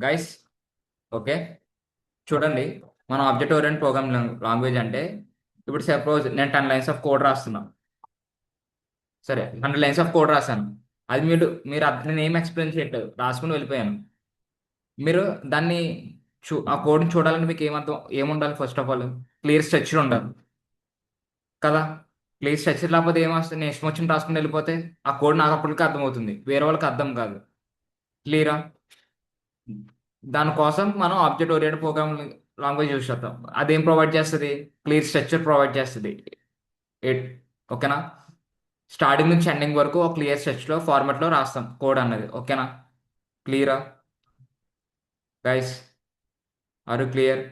Guys, okay, చూడండి. మన object orient program language అంటే, ఇప్పుడు సపోజ్ నేను 10 లైన్స్ ఆఫ్ కోడ్ రాస్తున్నా. సరే, 100 లైన్స్ ఆఫ్ కోడ్ రాశాను. అది మీరు నేను ఏం ఎక్స్ప్లెయిన్ చేయట్లేదు, రాసుకుని వెళ్ళిపోయాను. మీరు దాన్ని ఆ కోడ్ని చూడాలంటే మీకు ఏముండాలి? First of all clear structure ఉండాలి కదా. క్లియర్ స్ట్రక్చర్ లేకపోతే ఏమొస్తుంది? నేను ఇష్టం వచ్చిన రాసుకుని వెళ్ళిపోతే ఆ కోడ్ నాకు అప్పటికి అర్థమవుతుంది, వేరే వాళ్ళకి అర్థం కాదు. క్లియరా? దానికోసం మనం object oriented program language use చేస్తాం. అదేం ప్రొవైడ్ చేస్తుంది? క్లియర్ స్ట్రక్చర్ ప్రొవైడ్ చేస్తుంది. ఎట్ ఓకేనా? స్టార్టింగ్ నుంచి ఎండింగ్ వరకు ఒక క్లియర్ స్ట్రక్చర్లో ఫార్మాట్లో రాస్తాం కోడ్ అన్నది. ఓకేనా? క్లియరా guys? Are clear?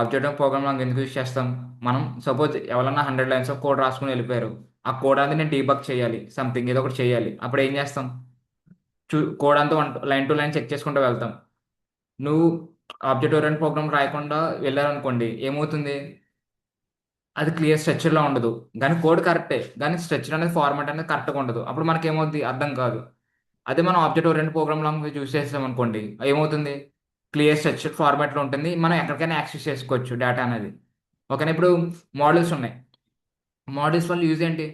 Object program language ఎందుకు యూజ్ చేస్తాం? మనం సపోజ్ ఎవరన్నా 100 లైన్స్ ఆఫ్ కోడ్ రాసుకుని వెళ్ళిపోయారు. ఆ కోడ్ అనేది నేను డీబగ్ చేయాలి, సంథింగ్ ఏదో ఒకటి చేయాలి. అప్పుడు ఏం చేస్తాం? కోడ్ అంతా లైన్ టు లైన్ చెక్ చేసుకుంటూ వెళ్తాం. నువ్వు ఆబ్జెక్ట్ ఓరియంట్ ప్రోగ్రామ్ రాయకుండా వెళ్ళారనుకోండి, ఏమవుతుంది? అది క్లియర్ స్ట్రక్చర్లో ఉండదు. కానీ కోడ్ కరెక్టే, కానీ స్ట్రక్చర్ అనేది ఫార్మాట్ అనేది కరెక్ట్గా ఉండదు. అప్పుడు మనకి ఏమవుతుంది? అర్థం కాదు. అదే మనం object orient program language use చేసాం అనుకోండి, ఏమవుతుంది? క్లియర్ స్ట్రక్చర్ ఫార్మాట్లో ఉంటుంది, మనం ఎక్కడికైనా యాక్సెస్ చేసుకోవచ్చు డేటా అనేది. ఓకేనా? ఇప్పుడు మోడల్స్ ఉన్నాయి. మోడల్స్ వల్ల యూజ్ ఏంటి?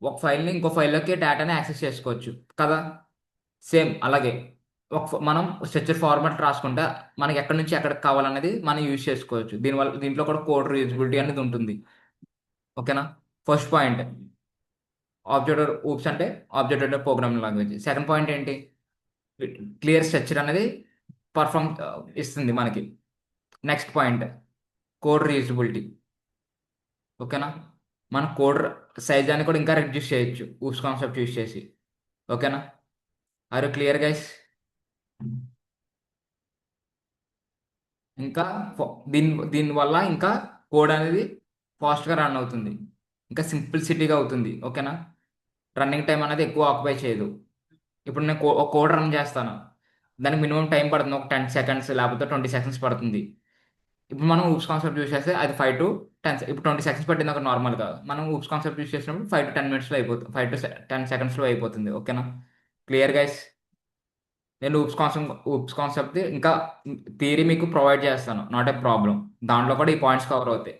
ఒక ఫైల్ని ఇంకో ఫైల్లోకి డేటాని యాక్సెస్ చేసుకోవచ్చు కదా. సేమ్ అలాగే మనం స్ట్రక్చర్ ఫార్మాట్ రాసుకుంటే మనకి ఎక్కడి నుంచి ఎక్కడికి కావాలనేది మనం యూజ్ చేసుకోవచ్చు. దీంట్లో కూడా కోడ్ రీయూజబిలిటీ అనేది ఉంటుంది. ఓకేనా? ఫస్ట్ పాయింట్ ఆబ్జెక్ట్ ఊప్స్ అంటే object programming language. Second point ఏంటి? క్లియర్ స్ట్రక్చర్ అనేది పర్ఫామ్ ఇస్తుంది మనకి. Next point code reusability. ఓకేనా? మన కోడ్ సైజ్ అని కూడా ఇంకా రెడ్యూస్ చేయొచ్చు ఊప్స్ కాన్సెప్ట్ యూజ్ చేసి. ఓకేనా? Are clear guys? ఇంకా దీనివల్ల ఇంకా కోడ్ అనేది ఫాస్ట్గా రన్ అవుతుంది, ఇంకా సింప్లిసిటీగా అవుతుంది. ఓకేనా? రన్నింగ్ టైం అనేది ఎక్కువ ఆక్యుపై చేయదు. ఇప్పుడు నేను ఒక కోడ్ రన్ చేస్తాను, దానికి మినిమం టైం పడుతుంది ఒక 10 సెకండ్స్ లేకపోతే 20 సెకండ్స్ పడుతుంది. ఇప్పుడు మనం ఊప్స్ కాన్సెప్ట్ యూస్ చేస్తే అది 5 to 10, ఇప్పుడు 20 సెకండ్స్ పట్టింది ఒక నార్మల్గా. మనం ఊప్స్ కాన్సెప్ట్ యూస్ చేసినప్పుడు 5 to 10 మినిట్స్లో అయిపోతుంది, 5 to 10 సెకండ్స్లో అయిపోతుంది. ఓకేనా? Clear guys? నేను ఊప్స్ కాన్సెప్ట్ ఇంకా థియరీ మీకు ప్రొవైడ్ చేస్తాను, నాట్ ఏ ప్రాబ్లం. దాంట్లో కూడా ఈ పాయింట్స్ కవర్ అవుతాయి.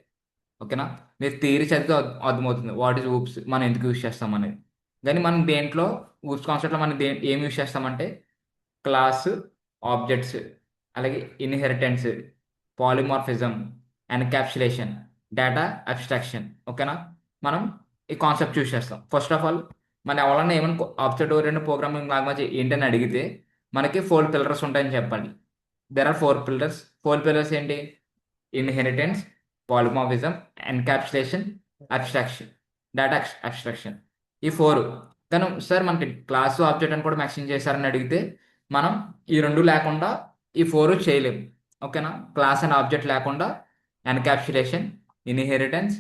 ఓకేనా? మీరు థియరీ చదివితే అర్థమవుతుంది వాట్ ఈజ్ ఊప్స్, మనం ఎందుకు యూస్ చేస్తాం అనేది. కానీ మనం దేంట్లో ఊప్స్ కాన్సెప్ట్లో మనం ఏం యూస్ చేస్తామంటే క్లాస్, ఆబ్జెక్ట్స్, అలాగే inheritance, polymorphism, encapsulation, data abstraction. ఓకేనా? మనం ఈ కాన్సెప్ట్ చూస్ చేస్తాం. ఫస్ట్ ఆఫ్ ఆల్ మన ఎవరన్నా ఏమైనా ఆబ్జెక్ట్ ఓరియంటెడ్ ప్రోగ్రామింగ్ లాంగ్వేజ్ ఏంటని అడిగితే మనకి 4 పిల్లర్స్ ఉంటాయని చెప్పాలి. There are 4 pillars. 4 పిల్లర్స్ ఏంటి? Inheritance, polymorphism, encapsulation, abstraction, data abstraction. ఈ 4. కానీ సార్ మనకి క్లాసు ఆబ్జెక్ట్ అని కూడా మెన్షన్ చేశారని అడిగితే మనం ఈ రెండు లేకుండా ఈ 4 చేయలేము. ఓకేనా? క్లాస్ అండ్ ఆబ్జెక్ట్ లేకుండా encapsulation, inheritance,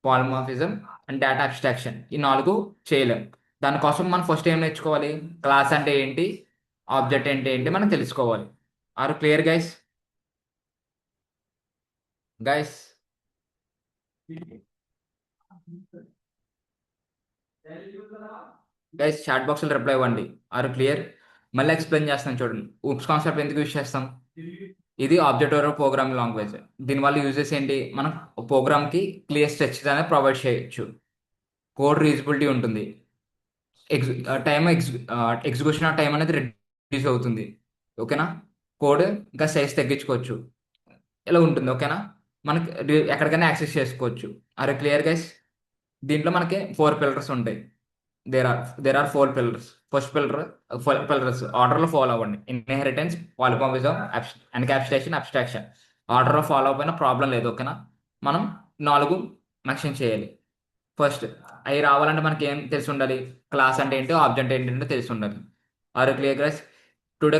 polymorphism and data abstraction ఈ 4 చేయలేం. దానికోసం మనం ఫస్ట్ ఏం నేర్చుకోవాలి? క్లాస్ అంటే ఏంటి, ఆబ్జెక్ట్ అంటే ఏంటి మనం తెలుసుకోవాలి. Are clear guys? Guys, guys chat బాక్స్లో రిప్లై ఇవ్వండి. Are clear? మళ్ళీ ఎక్స్ప్లెయిన్ చేస్తాను చూడండి. ఊప్స్ కాన్సెప్ట్ ఎందుకు యూజ్ చేస్తాం? ఇది ఆబ్జెక్ట్ ఓరియెంటెడ్ ప్రోగ్రామింగ్ లాంగ్వేజ్. దీనివల్ల యూజెస్ ఏంటి? మనం ప్రోగ్రామ్కి క్లియర్ స్ట్రక్చర్ అనేది ప్రొవైడ్ చేయొచ్చు, కోడ్ రీజబిలిటీ ఉంటుంది, టైం ఎగ్జిక్యూషన్ టైం అనేది రెడ్యూస్ అవుతుంది. ఓకేనా? కోడ్ ఇంకా సైజ్ తగ్గించుకోవచ్చు, ఇలా ఉంటుంది. ఓకేనా? మనకి ఎక్కడికైనా యాక్సెస్ చేసుకోవచ్చు. అరే క్లియర్ గైస్? దీంట్లో మనకి 4 పిల్లర్స్ ఉంటాయి. There are 4 pillars. First pillar, 4 pillars ఆర్డర్లో ఫాలో అవ్వండి. Inheritance, polymorphism, encapsulation, abstraction. ఆర్డర్లో ఫాలో అవ్వకపోయినా ప్రాబ్లం లేదు. ఓకేనా? మనం 4 మెన్షన్ చేయాలి. ఫస్ట్ అవి రావాలంటే మనకి ఏం తెలిసి ఉండాలి? క్లాస్ అంటే ఏంటో, ఆబ్జెక్ట్ ఏంటంటే తెలిసి ఉండాలి. Are clear guys? Today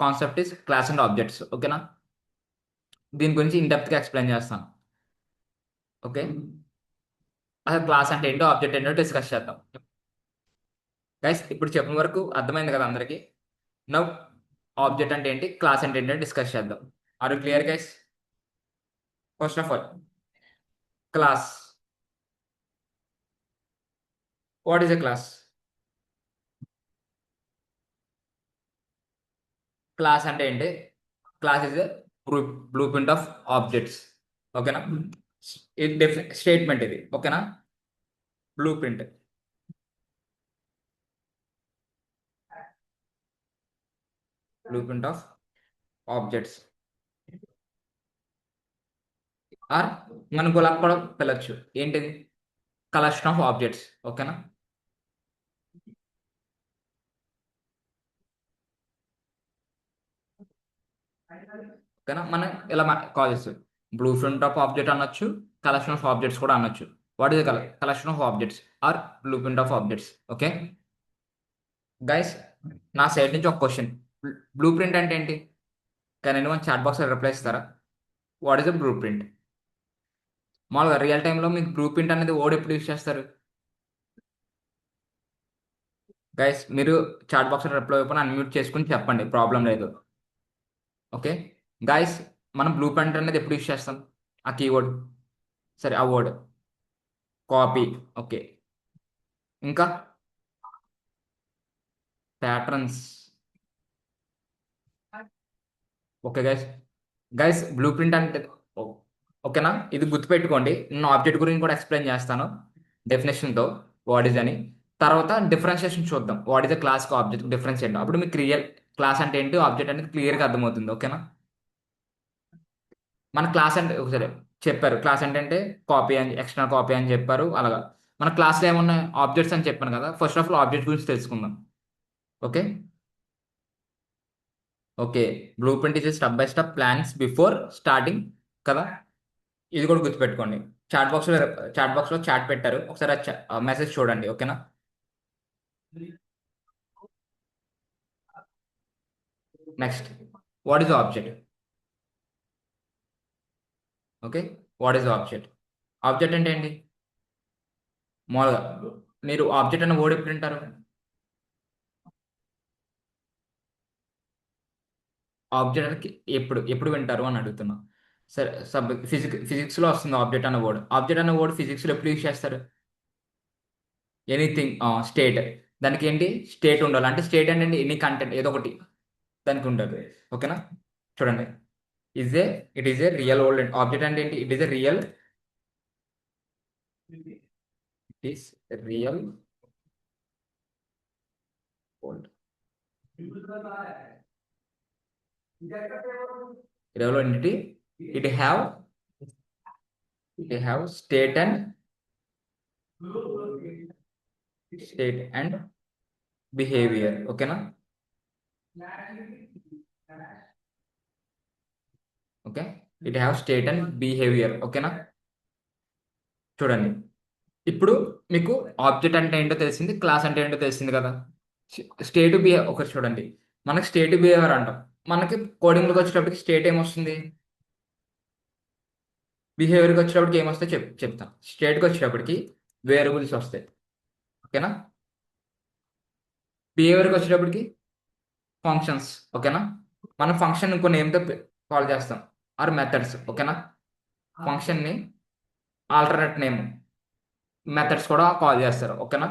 concept is class and objects. ఓకేనా? దీని గురించి ఇన్ డెప్త్గా ఎక్స్ప్లెయిన్ చేస్తాను. ఓకే? అసలు క్లాస్ అంటే ఏంటో, ఆబ్జెక్ట్ ఏంటో డిస్కస్ చేద్దాం. గైస్, ఇప్పుడు చెప్పిన వరకు అర్థమైంది కదా అందరికి? నవ్ ఆబ్జెక్ట్ అంటే ఏంటి, క్లాస్ అంటే ఏంటో డిస్కస్ చేద్దాం. Are clear guys? First of all class. What is a class? Class అంటే ఏంటి? Class is a blueprint of objects. ఓకేనా? ఇది స్టేట్మెంట్ ఇది. ఓకేనా? Blueprint. Blueprint of objects or మనం గులాబ్ కూడా పిలవచ్చు. ఏంటిది? Collection of objects. ఓకేనా? ఓకేనా? మనం ఇలా కాల్ చేస్తాం. బ్లూ ప్రింట్ ఆఫ్ ఆబ్జెక్ట్ అనొచ్చు, కలెక్షన్ ఆఫ్ ఆబ్జెక్ట్స్ కూడా అనొచ్చు. What is collection of objects or blueprint of objects? Okay guys, నా సైడ్ నుంచి ఒక క్వశ్చన్. బ్లూ ప్రింట్ అంటే ఏంటి? కానీ ఎనీ చాట్ బాక్స్లో రిప్లై ఇస్తారా? What is the blue print? మామూలుగా రియల్ టైంలో మీకు బ్లూ ప్రింట్ అనేది ఓడ్ ఎప్పుడు యూస్ చేస్తారు? గైస్, మీరు చాట్ బాక్స్లో రిప్లై ఇవ్వకుండా అన్మ్యూట్ చేసుకుని చెప్పండి, ప్రాబ్లం లేదు. ఓకే గైస్, మనం బ్లూ ప్రింట్ అనేది ఎప్పుడు యూస్ చేస్తాం? ఆ కీవర్డ్, సరే ఆ వర్డ్ కాపీ. ఓకే, ఇంకా patterns. Okay guys, guys blue print అంటే ఓకేనా? ఇది గుర్తుపెట్టుకోండి. నేను ఆబ్జెక్ట్ గురించి కూడా ఎక్స్ప్లెయిన్ చేస్తాను డెఫినేషన్తో, వాట్ ఈజ్ అని. తర్వాత డిఫరెన్షియేషన్ చూద్దాం, what is the class object difference ఏంటో. అప్పుడు మీకు రియల్ క్లాస్ అంటే ఏంటి, ఆబ్జెక్ట్ అనేది క్లియర్గా అర్థమవుతుంది. ఓకేనా? మన క్లాస్ అంటే ఒకసారి చెప్పారు, క్లాస్ అంటే కాపీ అని, ఎక్స్టర్నల్ కాపీ అని చెప్పారు. అలాగా మన క్లాస్లో ఏమున్నాయి? ఆబ్జెక్ట్స్ అని చెప్పాను కదా. ఫస్ట్ ఆఫ్ ఆల్ ఆబ్జెక్ట్ గురించి తెలుసుకుందాం. Okay okay blue print is step by step plans before starting కదా. ఇది కూడా గుర్తుపెట్టుకోండి. చాట్ బాక్స్లో చాట్ పెట్టారు, ఒకసారి ఆ మెసేజ్ చూడండి. ఓకేనా? Next, what is object? Okay, what is object? Object అంటే ఏంటి? మామూలుగా మీరు ఆబ్జెక్ట్ అనే వర్డ్ ఎప్పుడు వింటారు? ఆబ్జెక్ట్ అని ఎప్పుడు ఎప్పుడు వింటారు అని అడుగుతున్నా. సరే, ఫిజిక్స్లో వస్తుంది ఆబ్జెక్ట్ అనే వర్డ్. ఆబ్జెక్ట్ అనే వర్డ్ ఫిజిక్స్లో ఎప్పుడు యూజ్ చేస్తారు? Anything state. దానికి ఏంటి? స్టేట్ ఉండాలి. అంటే స్టేట్ అంటే ఎనీ కంటెంట్ ఏదో ఒకటి దానికి ఉంటుంది. ఓకేనా? చూడండి, is a it is a real world. Object అంటే ఏంటి? It is a real, it is real world. Real entity. It have state and behaviour. ఓకేనా? Okay, it have state and behaviour. ఓకేనా? చూడండి, ఇప్పుడు మీకు ఆబ్జెక్ట్ అంటే ఏంటో తెలిసింది, క్లాస్ అంటే ఏంటో తెలిసింది కదా. స్టేట్ బిహేవ్ ఒకటి చూడండి. మనకి స్టేట్ బిహేవియర్ అంటాం. మనకి కోడింగ్లోకి వచ్చేటప్పటికి స్టేట్ ఏమొస్తుంది? బిహేవియర్కి వచ్చేటప్పటికి ఏమొస్తాయి చెప్తాను. స్టేట్కి వచ్చేటప్పటికి వేరియబుల్స్ వస్తాయి. ఓకేనా? బిహేవియర్కి వచ్చేటప్పటికి ఫంక్షన్స్. ఓకేనా? మనం ఫంక్షన్ కొన్ని నేమ్తో కాల్ చేస్తాం, ఆర్ మెథడ్స్. ఓకేనా? ఫంక్షన్ని ఆల్టర్నేట్ నేమ్ మెథడ్స్ కూడా కాల్ చేస్తారు. ఓకేనా?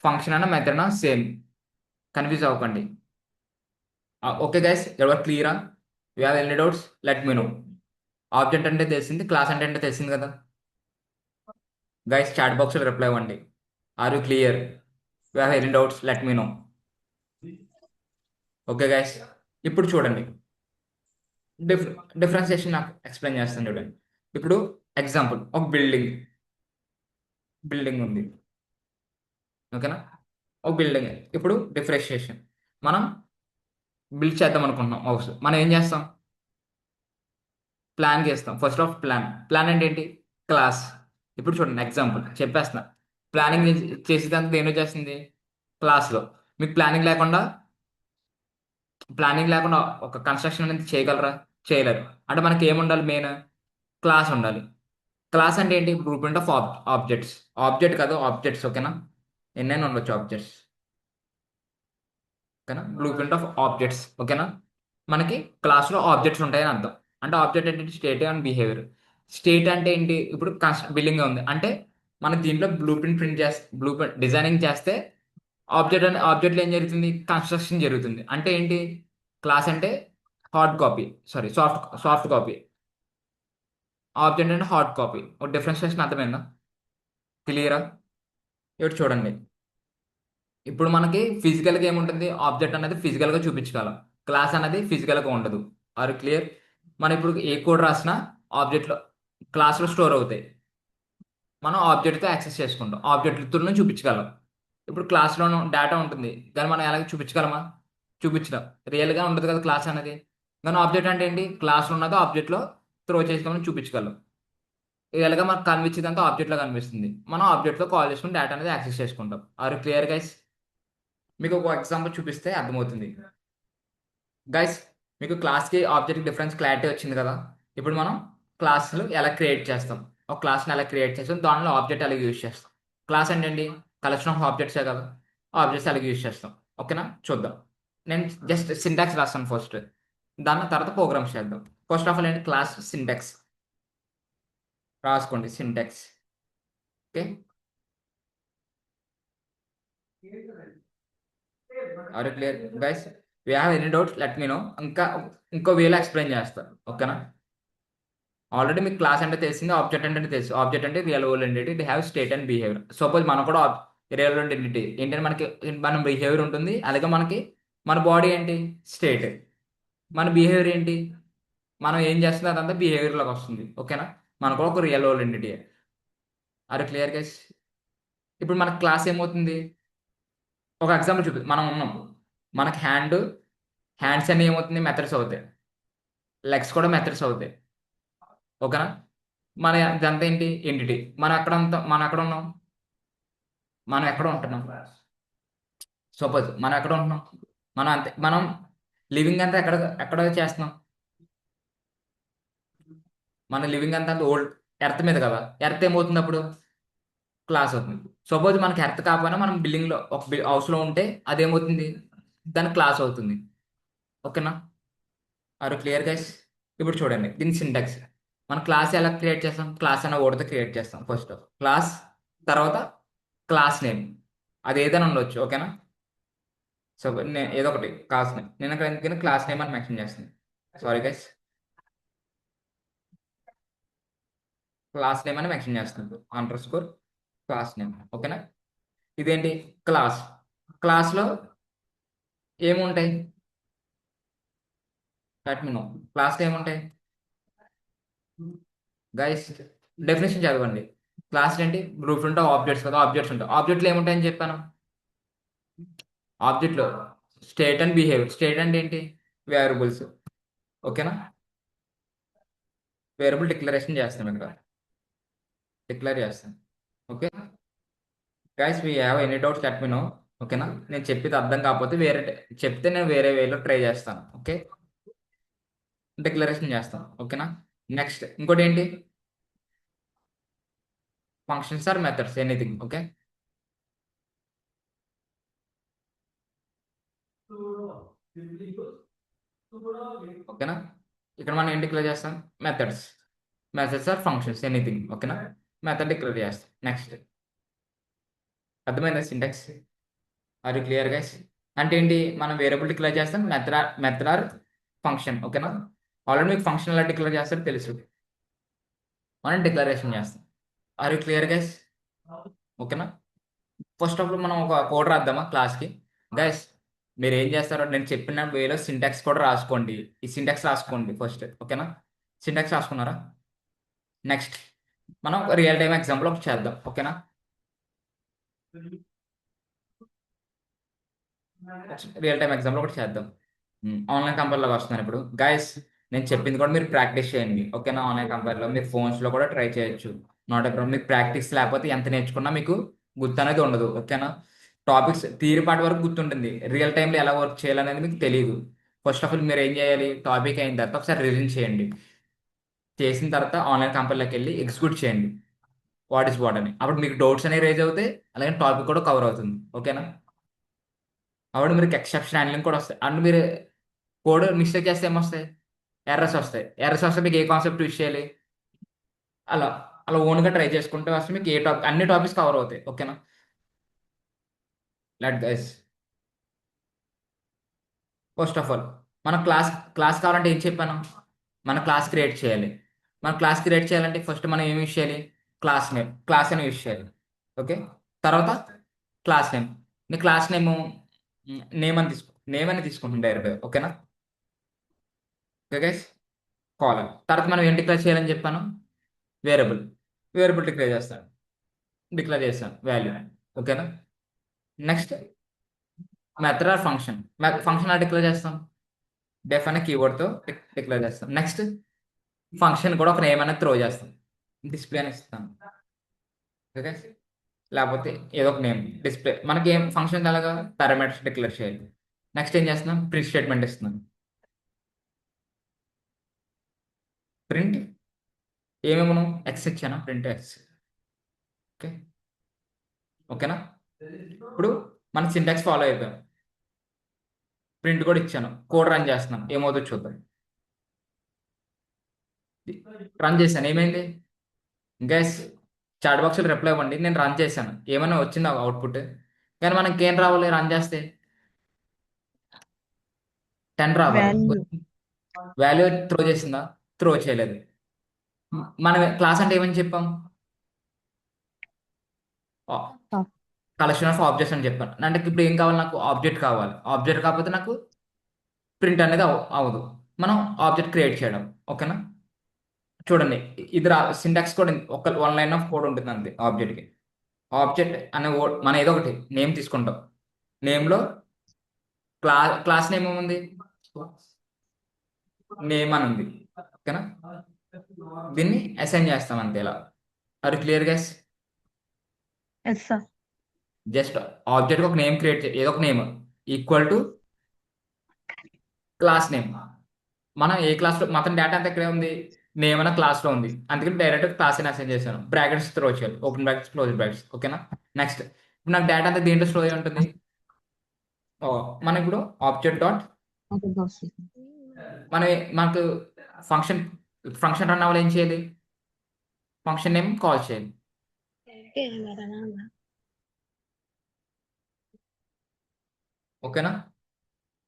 ఫంక్షన్ అన్న మెథడ్ అన్న సేమ్, కన్ఫ్యూజ్ అవ్వకండి. ఓకే గైస్, ఎవరు క్లియరా? You have any doubts? Let me know. Object అంటే తెలిసింది, క్లాస్ అంటే తెలిసింది కదా. గైస్, చాట్ బాక్స్లో రిప్లై ఇవ్వండి. Are you clear? You have any doubts? Let me know. Okay guys, ఇప్పుడు చూడండి, డిఫ్ డిఫరెన్సియేషన్ నాకు ఎక్స్ప్లెయిన్ చేస్తాను చూడండి. ఇప్పుడు ఎగ్జాంపుల్, ఒక బిల్డింగ్ ఉంది. ఓకేనా? ఒక బిల్డింగ్. ఇప్పుడు డిఫరెన్షియేషన్, మనం బిల్డ్ చేద్దాం అనుకుంటున్నాం హౌస్. మనం ఏం చేస్తాం? ప్లాన్ చేస్తాం. ఫస్ట్ ఆఫ్ ప్లాన్ అంటే ఏంటి? క్లాస్. ఇప్పుడు చూడండి, ఎగ్జాంపుల్ చెప్పేస్తున్నా. ప్లానింగ్ చేసేదానికి దేనిలో చేస్తుంది? క్లాస్లో. మీకు ప్లానింగ్ లేకుండా ఒక కన్స్ట్రక్షన్ అనేది చేయగలరా? చేయలేరు. అంటే మనకి ఏముండాలి? మెయిన్ క్లాస్ ఉండాలి. క్లాస్ అంటే ఏంటి? Blue print of objects. Object కాదు, ఆబ్జెక్ట్స్. ఓకేనా? ఎన్నైనా ఉండొచ్చు ఆబ్జెక్ట్స్. ఓకేనా? Blueprint of objects. ఓకేనా? మనకి క్లాస్లో ఆబ్జెక్ట్స్ ఉంటాయని అర్థం. అంటే ఆబ్జెక్ట్ అంటే స్టేట్ అండ్ బిహేవియర్. స్టేట్ అంటే ఏంటి? ఇప్పుడు బిల్డింగ్ ఉంది అంటే మనకి దీంట్లో ప్రింట్ చేస్తే డిజైనింగ్ చేస్తే ఆబ్జెక్ట్లో ఏం జరుగుతుంది, కన్స్ట్రక్షన్ జరుగుతుంది. అంటే ఏంటి, క్లాస్ అంటే hard copy, sorry soft copy, object అంటే హార్డ్ కాపీ. ఒక డిఫరెన్షియేషన్ అర్థమైందా, క్లియరా? ఇప్పుడు చూడండి, ఇప్పుడు మనకి ఫిజికల్గా ఏముంటుంది, ఆబ్జెక్ట్ అనేది ఫిజికల్గా చూపించగలం, క్లాస్ అనేది ఫిజికల్గా ఉండదు. Are clear? మనం ఇప్పుడు ఏ కోడ్ రాసినా ఆబ్జెక్ట్లో క్లాస్లో స్టోర్ అవుతాయి, మనం ఆబ్జెక్ట్తో యాక్సెస్ చేసుకుంటాం, ఆబ్జెక్ట్తో చూపించగలం. ఇప్పుడు క్లాస్లోనూ డేటా ఉంటుంది కానీ మనం ఎలాగ చూపించగలమా, చూపించడం రియల్గా ఉండదు కదా క్లాస్ అనేది. కానీ ఆబ్జెక్ట్ అంటే ఏంటి, క్లాస్లో ఉన్నదో ఆబ్జెక్ట్లో త్రో చేసుకొని చూపించగలం. రియల్గా మనకు కనిపించేదంతా ఆబ్జెక్ట్లో కనిపిస్తుంది, మనం ఆబ్జెక్ట్లో కాల్ చేసుకుని డేటా అనేది యాక్సెస్ చేసుకుంటాం. Are clear guys? మీకు ఒక ఎగ్జాంపుల్ చూపిస్తే అర్థమవుతుంది. గైస్, మీకు క్లాస్కి ఆబ్జెక్ట్ డిఫరెన్స్ క్లారిటీ వచ్చింది కదా. ఇప్పుడు మనం క్లాసులు ఎలా క్రియేట్ చేస్తాం, ఒక క్లాస్ని ఎలా క్రియేట్ చేస్తాం, దానిలో ఆబ్జెక్ట్ ఎలా యూజ్ చేస్తాం. క్లాస్ అంటే ఏంటి, కలెక్షన్ ఆఫ్ ఆబ్జెక్ట్సే కదా, ఆబ్జెక్ట్స్ ఎలా యూజ్ చేస్తాం. ఓకేనా, చూద్దాం. నేను జస్ట్ సింటాక్స్ రాస్తాను ఫస్ట్, దాని తర్వాత ప్రోగ్రామ్స్ చేద్దాం. ఫస్ట్ ఆఫ్ ఆల్ ఏంటి, క్లాస్ సింటాక్స్ రాసుకోండి, syntax. Okay, are clear guys? We have any doubts let me know. ఇంకా ఇంకో వేలో ఎక్స్ప్లెయిన్ చేస్తాను, ఓకేనా? ఆల్రెడీ మీకు క్లాస్ అంటే తెలిసింది, ఆబ్జెక్ట్ అంటే తెలుసు. ఆబ్జెక్ట్ అంటే real world entity, the have state and behaviour. Suppose మనం కూడా రియల్ వరల్డ్ ఎంటిటీ ఏంటంటే మనకి మన బిహేవియర్ ఉంటుంది, అలాగే మనకి మన బాడీ ఏంటి, స్టేట్. మన బిహేవియర్ ఏంటి, మనం ఏం చేస్తుంది అదంతా బిహేవియర్లోకి వస్తుంది. ఓకేనా, మనకు కూడా ఒక రియల్ వరల్డ్ ఎంటిటీ. అరే క్లియర్ గైస్? ఇప్పుడు మన క్లాస్ ఏమవుతుంది, ఒక ఎగ్జాంపుల్ చూపి. మనం ఉన్నాం, మనకి హ్యాండ్స్ అన్ని ఏమవుతుంది, మెథడ్స్ అవుతాయి, లెగ్స్ కూడా మెథడ్స్ అవుతాయి. ఓకేనా, మన ఇదంతా ఏంటి, ఎంటిటీ. మనం ఎక్కడ ఉన్నాం, మనం ఎక్కడ ఉంటున్నాం, సపోజ్ మనం ఎక్కడ ఉంటున్నాం, మనం లివింగ్ అంతా ఎక్కడ చేస్తున్నాం, మన లివింగ్ అంతా ఓల్డ్ ఎర్త్ మీద కదా. ఎర్త్ ఏమవుతుంది అప్పుడు, క్లాస్ అవుతుంది. సపోజ్ మనకి ఎర్త్ కాకపోయినా మనం బిల్డింగ్లో ఒక హౌస్లో ఉంటే అదేమవుతుంది, దాని క్లాస్ అవుతుంది. ఓకేనా, ఆర్ క్లియర్ గైస్? ఇప్పుడు చూడండి దీని సింటాక్స్. మన క్లాస్ ఎలా క్రియేట్ చేస్తాం, క్లాస్ అనే వర్డ్తో క్రియేట్ చేస్తాం. ఫస్ట్ క్లాస్, తర్వాత క్లాస్ నేమ్, అది ఏదైనా ఉండొచ్చు. ఓకేనా, సో నేను ఏదో ఒకటి క్లాస్ నేమ్, నేను అక్కడ ఎందుకని క్లాస్ నేమ్ అని మెన్షన్ చేస్తాను. సారీ గైస్, క్లాస్ నేమ్ అని మెన్షన్ చేస్తున్నాను, అండర్ స్కోర్ క్లాస్ నేమ్. ఓకేనా, ఇదేంటి క్లాస్. క్లాస్లో ఏముంటాయి, లెట్ మీ నో. క్లాస్లో ఏముంటాయి గైస్, డెఫినేషన్ చదవండి. క్లాస్ ఏంటి, గ్రూప్ ఉంటాయి, ఆబ్జెక్ట్స్ కదా, ఆబ్జెక్ట్స్ ఉంటాయి. ఆబ్జెక్ట్లో ఏముంటాయని చెప్పాను, ఆబ్జెక్ట్లో స్టేట్ అండ్ బిహేవియర్. స్టేట్ అంటే ఏంటి, వేరియబుల్స్. ఓకేనా, వేరియబుల్ డిక్లరేషన్ చేస్తాం, ఇక్కడ డిక్లేర్ చేస్తాం. Okay guys, we have any doubts let me know. ఓకేనా, నేను చెప్పేది అర్థం కాకపోతే చెప్తే నేను వేరే వేలో ట్రై చేస్తాను. ఓకే, డిక్లరేషన్ చేస్తాం. ఓకేనా, నెక్స్ట్ ఇంకోటి ఏంటి, functions or methods, anything. Okay, ఓకేనా, ఇక్కడ మనం ఏం డిక్లేర్ చేస్తాం, methods. Methods or functions, anything. ఓకేనా, మెథడ్ డిక్లేర్ చేస్తాం. నెక్స్ట్, అర్థమైందా సింటాక్స్? Are clear guys? అంటే ఏంటి, మనం వేరియబుల్ డిక్లేర్ చేస్తాం, మెథడ్ ఆర్ ఫంక్షన్. ఓకేనా, ఆల్రెడీ మీకు ఫంక్షన్ ఎలా డిక్లేర్ చేస్తారో తెలుసు, మనం డిక్లరేషన్ చేస్తాం. Are clear guys? ఓకేనా, ఫస్ట్ ఆఫ్ ఆల్ మనం ఒక కోడ్ రాద్దామా క్లాస్కి. గైస్, మీరు ఏం చేస్తారో నేను చెప్పిన వేలో సింటాక్స్ కూడా రాసుకోండి. ఈ సింటాక్స్ రాసుకోండి ఫస్ట్. ఓకేనా, సింటాక్స్ రాసుకున్నారా? నెక్స్ట్ మనం రియల్ టైమ్ ఎగ్జాంపుల్ ఒకటి చేద్దాం. ఓకేనా, రియల్ టైమ్ ఎగ్జాంపుల్ ఒకటి చేద్దాం. ఆన్లైన్ కంపేర్లో వస్తున్నాను ఇప్పుడు. గైస్, నేను చెప్పింది కూడా మీరు ప్రాక్టీస్ చేయండి. ఓకేనా, ఆన్లైన్ కంపేర్లో మీరు ఫోన్స్లో కూడా ట్రై చేయొచ్చు. నాట్ ఎప్పుడు మీకు ప్రాక్టీస్ లేకపోతే ఎంత నేర్చుకున్నా మీకు గుర్తు అనేది ఉండదు. ఓకేనా, టాపిక్స్ థియరీ పార్ట్ వరకు గుర్తుంటుంది, రియల్ టైంలో ఎలా వర్క్ చేయాలనేది మీకు తెలియదు. ఫస్ట్ ఆఫ్ ఆల్ మీరు ఏం చేయాలి, టాపిక్ అయిన తర్వాత ఒకసారి రివిజన్ చేయండి. చేసిన తర్వాత ఆన్లైన్ కంపెనీలోకి వెళ్ళి ఎగ్జిక్యూట్ చేయండి, వాట్ ఇస్ వాట్ అని. అప్పుడు మీకు డౌట్స్ అనేవి రేజ్ అవుతాయి, అలాగే టాపిక్ కూడా కవర్ అవుతుంది. ఓకేనా, అప్పుడు మీకు ఎక్సెప్షన్ హ్యాండ్లింగ్ కూడా వస్తాయి. అండ్ మీరు కోడ్ మిస్టేక్ చేస్తే ఏమొస్తాయి, ఎర్రర్స్ వస్తాయి. ఎర్రర్స్ వస్తే మీకు ఏ కాన్సెప్ట్ యూజ్ చేయాలి, అలా అలా ఓన్గా ట్రై చేసుకుంటే వస్తే మీకు ఏ టాపిక్ అన్ని టాపిక్స్ కవర్ అవుతాయి. ఓకేనా? Let guys, first of all మన క్లాస్ కావాలంటే ఏం చెప్పాను? మన క్లాస్ క్రియేట్ చేయాలి. మన క్లాస్ క్రియేట్ చేయాలంటే ఫస్ట్ మనం ఏం యూజ్ చేయాలి? క్లాస్ అని యూజ్ చేయాలి. ఓకే. తర్వాత క్లాస్ నేమ్. నీ క్లాస్ నేమ్ నేమ్ అని తీసుకుంటాం డైరెక్ట్. ఓకేనా? Okay guys, caller. తర్వాత మనం ఏం డిక్లేర్ చేయాలని చెప్పాను? వేరియబుల్. వేరియబుల్ డిక్లేర్ చేస్తాను వాల్యూ. ఓకేనా? Next method or function. Function declare చేస్తాం డెఫ్ అనే కీవర్డ్తో డిక్లేర్ చేస్తాం. నెక్స్ట్ ఫంక్షన్ కూడా ఒక నేమ్ అనేది త్రో చేస్తాం. డిస్ప్లే అని ఇస్తాం. ఓకే. లేకపోతే ఏదో ఒక నేమ్ డిస్ప్లే. మనకి ఏం ఫంక్షన్ అలాగా పారామీటర్స్ డిక్లేర్ చేయాలి. నెక్స్ట్ ఏం చేస్తున్నాం? ప్రింట్ స్టేట్మెంట్ ఇస్తున్నాం. ప్రింట్ ఏమేమో ఎక్స్ ఇచ్చాను, ప్రింట్ ఎక్స్. ఓకే. ఓకేనా? ఇప్పుడు మన సింటాక్స్ ఫాలో అయిపోయాం. ప్రింట్ కూడా ఇచ్చాను, కోడ్ రన్ చేస్తున్నాం, ఏమవుతుందో చూద్దాం. రన్ చేశాను, ఏమైంది? గైస్ చాట్ బాక్స్లో రిప్లై ఇవ్వండి. నేను రన్ చేశాను, ఏమైనా వచ్చిందా అవుట్పుట్? కానీ మనకి ఏం రావాలి రన్ చేస్తే? 10 రావాలి. వాల్యూ. వాల్యూ త్రో చేసిందా? త్రో చేయలేదు. మనం క్లాస్ అంటే ఏమని చెప్పాం? కలెక్షన్ ఆఫ్ ఆబ్జెక్ట్స్ అని చెప్పాను. అంటే ఇప్పుడు ఏం కావాలి? నాకు ఆబ్జెక్ట్ కావాలి. ఆబ్జెక్ట్ కాకపోతే నాకు ప్రింట్ అనేది అవ్వదు. మనం ఆబ్జెక్ట్ క్రియేట్ చేయడం. ఓకేనా? చూడండి, ఇది సింటాక్స్ కూడా ఒక 1 లైన్ ఆఫ్ కోడ్ ఉంటుంది అంతే ఆబ్జెక్ట్కి. ఆబ్జెక్ట్ అనే మనం ఏదో ఒకటి నేమ్ తీసుకుంటాం. నేమ్లో క్లాస్ నేమ్ ఏముంది? నేమ్ అని ఉంది. ఓకేనా? దీన్ని అసైన్ చేస్తాం అంతే ఇలా. అది clear guys? Yes sir. Just object ఒక నేమ్ క్రియేట్ ఏదో ఒక name equal to class name. మనం ఏ క్లాస్లో మొత్తం డేటా అంతా ఇక్కడే ఉంది, నేమ్ అన్న క్లాస్లో ఉంది. అందుకని డైరెక్ట్ క్లాస్ అని అసైన్ చేశాను. బ్రాకెట్స్ త్రో చేయాలి, ఓపెన్ బ్రాకెట్స్ క్లోజ్ బ్రాకెట్స్. ఓకేనా? నెక్స్ట్ ఇప్పుడు నాకు డేటా అంతా దేంట్లో స్టోర్ అయి ఉంటుంది? ఓ, మనం ఇప్పుడు ఆబ్జెక్ట్ డాట్ మన మనకు ఫంక్షన్ ఫంక్షన్ రన్ అవ్వాలి, ఏం చేయాలి? ఫంక్షన్ నేమ్ కాల్ చేయాలి. ఓకేనా?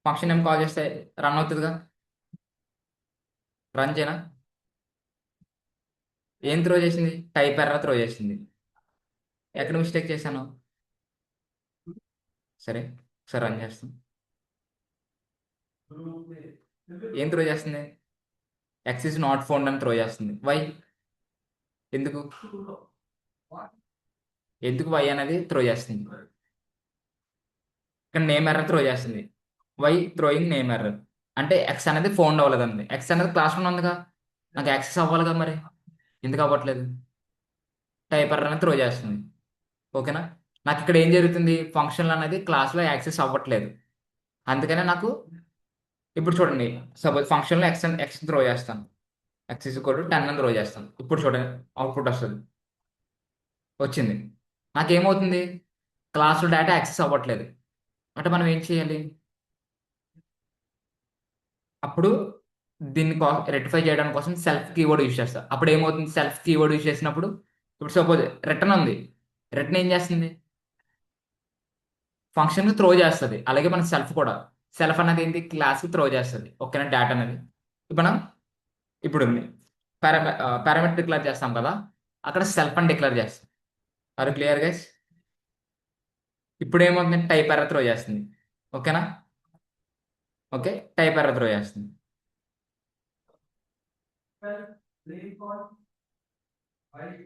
ఫంక్షన్ నేమ్ కాల్ చేస్తే రన్ అవుతుందిగా. రన్ చేయనా? ఏం త్రో చేసింది? టైప్ ఎర్రర్ త్రో చేసింది. ఎక్కడ మిస్టేక్ చేశాను? సరే, ఒకసారి రన్ చేస్తాం. ఏం త్రో చేస్తుంది? ఎక్స్ ఇస్ నాట్ ఫౌండ్ అని త్రో చేస్తుంది. వై? ఎందుకు? ఎందుకు వై అనేది త్రో చేస్తుంది? ఇక్కడ నేమ్ ఎర్రర్ త్రో చేస్తుంది. Why throwing name error? అంటే ఎక్స్ అనేది ఫౌండ్ అవ్వలేదండి. ఎక్స్ అనేది క్లాస్లో ఉందిగా, నాకు యాక్సెస్ అవ్వాలిగా, మరి ఎందుకు అవ్వట్లేదు? టైప్ ఎర్రర్ అనేది త్రో చేస్తుంది. ఓకేనా? నాకు ఇక్కడ ఏం జరుగుతుంది? ఫంక్షన్ అనేది క్లాస్లో యాక్సెస్ అవ్వట్లేదు. అందుకనే నాకు ఇప్పుడు చూడండి, సపోజ్ ఫంక్షన్లో ఎక్స్ త్రో చేస్తాను. ఎక్స్ ఈజ్ ఈక్వల్ టు 10 అని త్రో చేస్తాను. ఇప్పుడు చూడండి, అవుట్పుట్ వస్తుంది. వచ్చింది. నాకేమవుతుంది? క్లాస్లో డేటా యాక్సెస్ అవ్వట్లేదు. అంటే మనం ఏం చేయాలి? అప్పుడు దీన్ని రెక్టిఫై చేయడం కోసం సెల్ఫ్ కీవర్డ్ యూజ్ చేస్తా. అప్పుడు ఏమవుతుంది? సెల్ఫ్ కీవర్డ్ యూజ్ చేసినప్పుడు ఇప్పుడు సపోజ్ రిటర్న్ ఉంది. రిటర్న్ ఏం చేస్తుంది? ఫంక్షన్ త్రో చేస్తుంది. అలాగే మన సెల్ఫ్ కూడా. సెల్ఫ్ అనేది ఏంటి? క్లాస్కి త్రో చేస్తుంది. ఓకేనా? డేటా అనేది ఇప్పుడు మనం ఇప్పుడు ఉంది పారామీటర్ డిక్లేర్ చేస్తాం కదా, అక్కడ సెల్ఫ్ అని డిక్లేర్ చేస్తాం. అది క్లియర్ గైస్? ఇప్పుడు ఏమవుతుంది? టైప్ ఎర్రర్ త్రో చేస్తుంది. ఓకేనా? ఓకే, టైప్ ఎర్రర్ త్రో చేస్తుంది.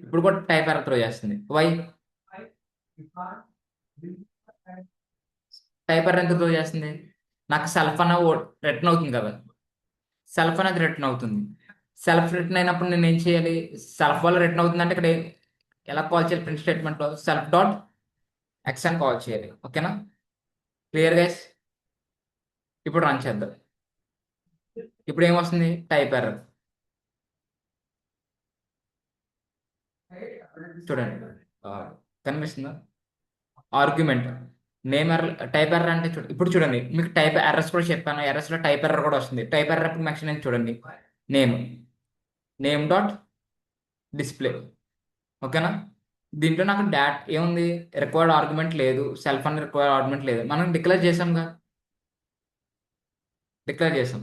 ఇప్పుడు కూడా టైప్ ఎర్రర్ త్రో చేస్తుంది. వై? టైప్ ఎర్రర్ ఎందుకు త్రో చేస్తుంది? నాకు సెల్ఫ్ అన్న రిటర్న్ అవుతుంది కదా. సెల్ఫ్ అనేది రిటర్న్ అవుతుంది. సెల్ఫ్ రిటర్న్ అయినప్పుడు నేను ఏం చేయాలి? సెల్ఫ్ వల్ల రిటర్న్ అవుతుంది అంటే ఇక్కడ ఎలా కాల్ చేయాలి? ప్రింట్ స్టేట్మెంట్లో సెల్ఫ్ డాట్ ఎక్స్ అని కాల్ చేయాలి. ఓకేనా? Clear guys? ఇప్పుడు రన్ చేద్దాం. ఇప్పుడు ఏమొస్తుంది? Type error. చూడండి, ఆ, కనిపిస్తుందా? Argument name error, type error అంటే ఇప్పుడు చూడండి, మీకు టైప్ ఎర్రర్స్ కూడా చెప్పాను. ఎర్రర్స్లో టైప్ ఎర్రర్ కూడా వస్తుంది. టైప్ ఎర్రర్ ఇప్పుడు మెన్షన్ అయింది చూడండి. Name name dot display. ఓకేనా? దీంట్లో నాకు ఏముంది, రిక్వైర్డ్ ఆర్గ్యుమెంట్ లేదు, సెల్ఫ్ అని రిక్వైర్డ్ ఆర్గ్యుమెంట్ లేదు, మనం డిక్లేర్ చేసాంగా, డిక్లేర్ చేసాం.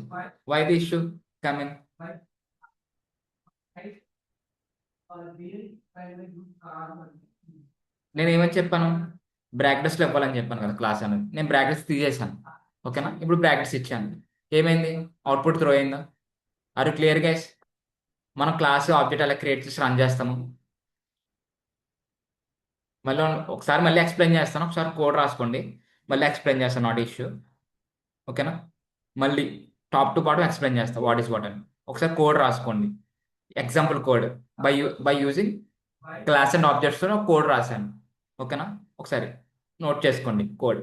Why the issue coming? నేను ఏమని చెప్పాను, బ్రాకెట్స్లో ఇవ్వాలని చెప్పాను కదా క్లాస్ అనేది, నేను బ్రాకెట్స్ తీసేసాను. ఓకేనా? ఇప్పుడు బ్రాకెట్స్ ఇచ్చాను, ఏమైంది, అవుట్పుట్ త్రో అయిందా? Are clear guys? మనం క్లాస్ ఆబ్జెక్ట్ అలా క్రియేట్ చేసి రన్ చేస్తాము. మళ్ళీ ఒకసారి మళ్ళీ ఎక్స్ప్లెయిన్ చేస్తాను, ఒకసారి కోడ్ రాసుకోండి, మళ్ళీ ఎక్స్ప్లెయిన్ చేస్తాను నాట్ ఇష్యూ. ఓకేనా? మళ్ళీ టాప్ టు బాటం ఎక్స్ప్లెయిన్ చేస్తాను వాట్ ఈస్ వాట్ అని. ఒకసారి కోడ్ రాసుకోండి, example code, by using class and objects code రాశాను. ఓకేనా? ఒకసారి నోట్ చేసుకోండి కోడ్.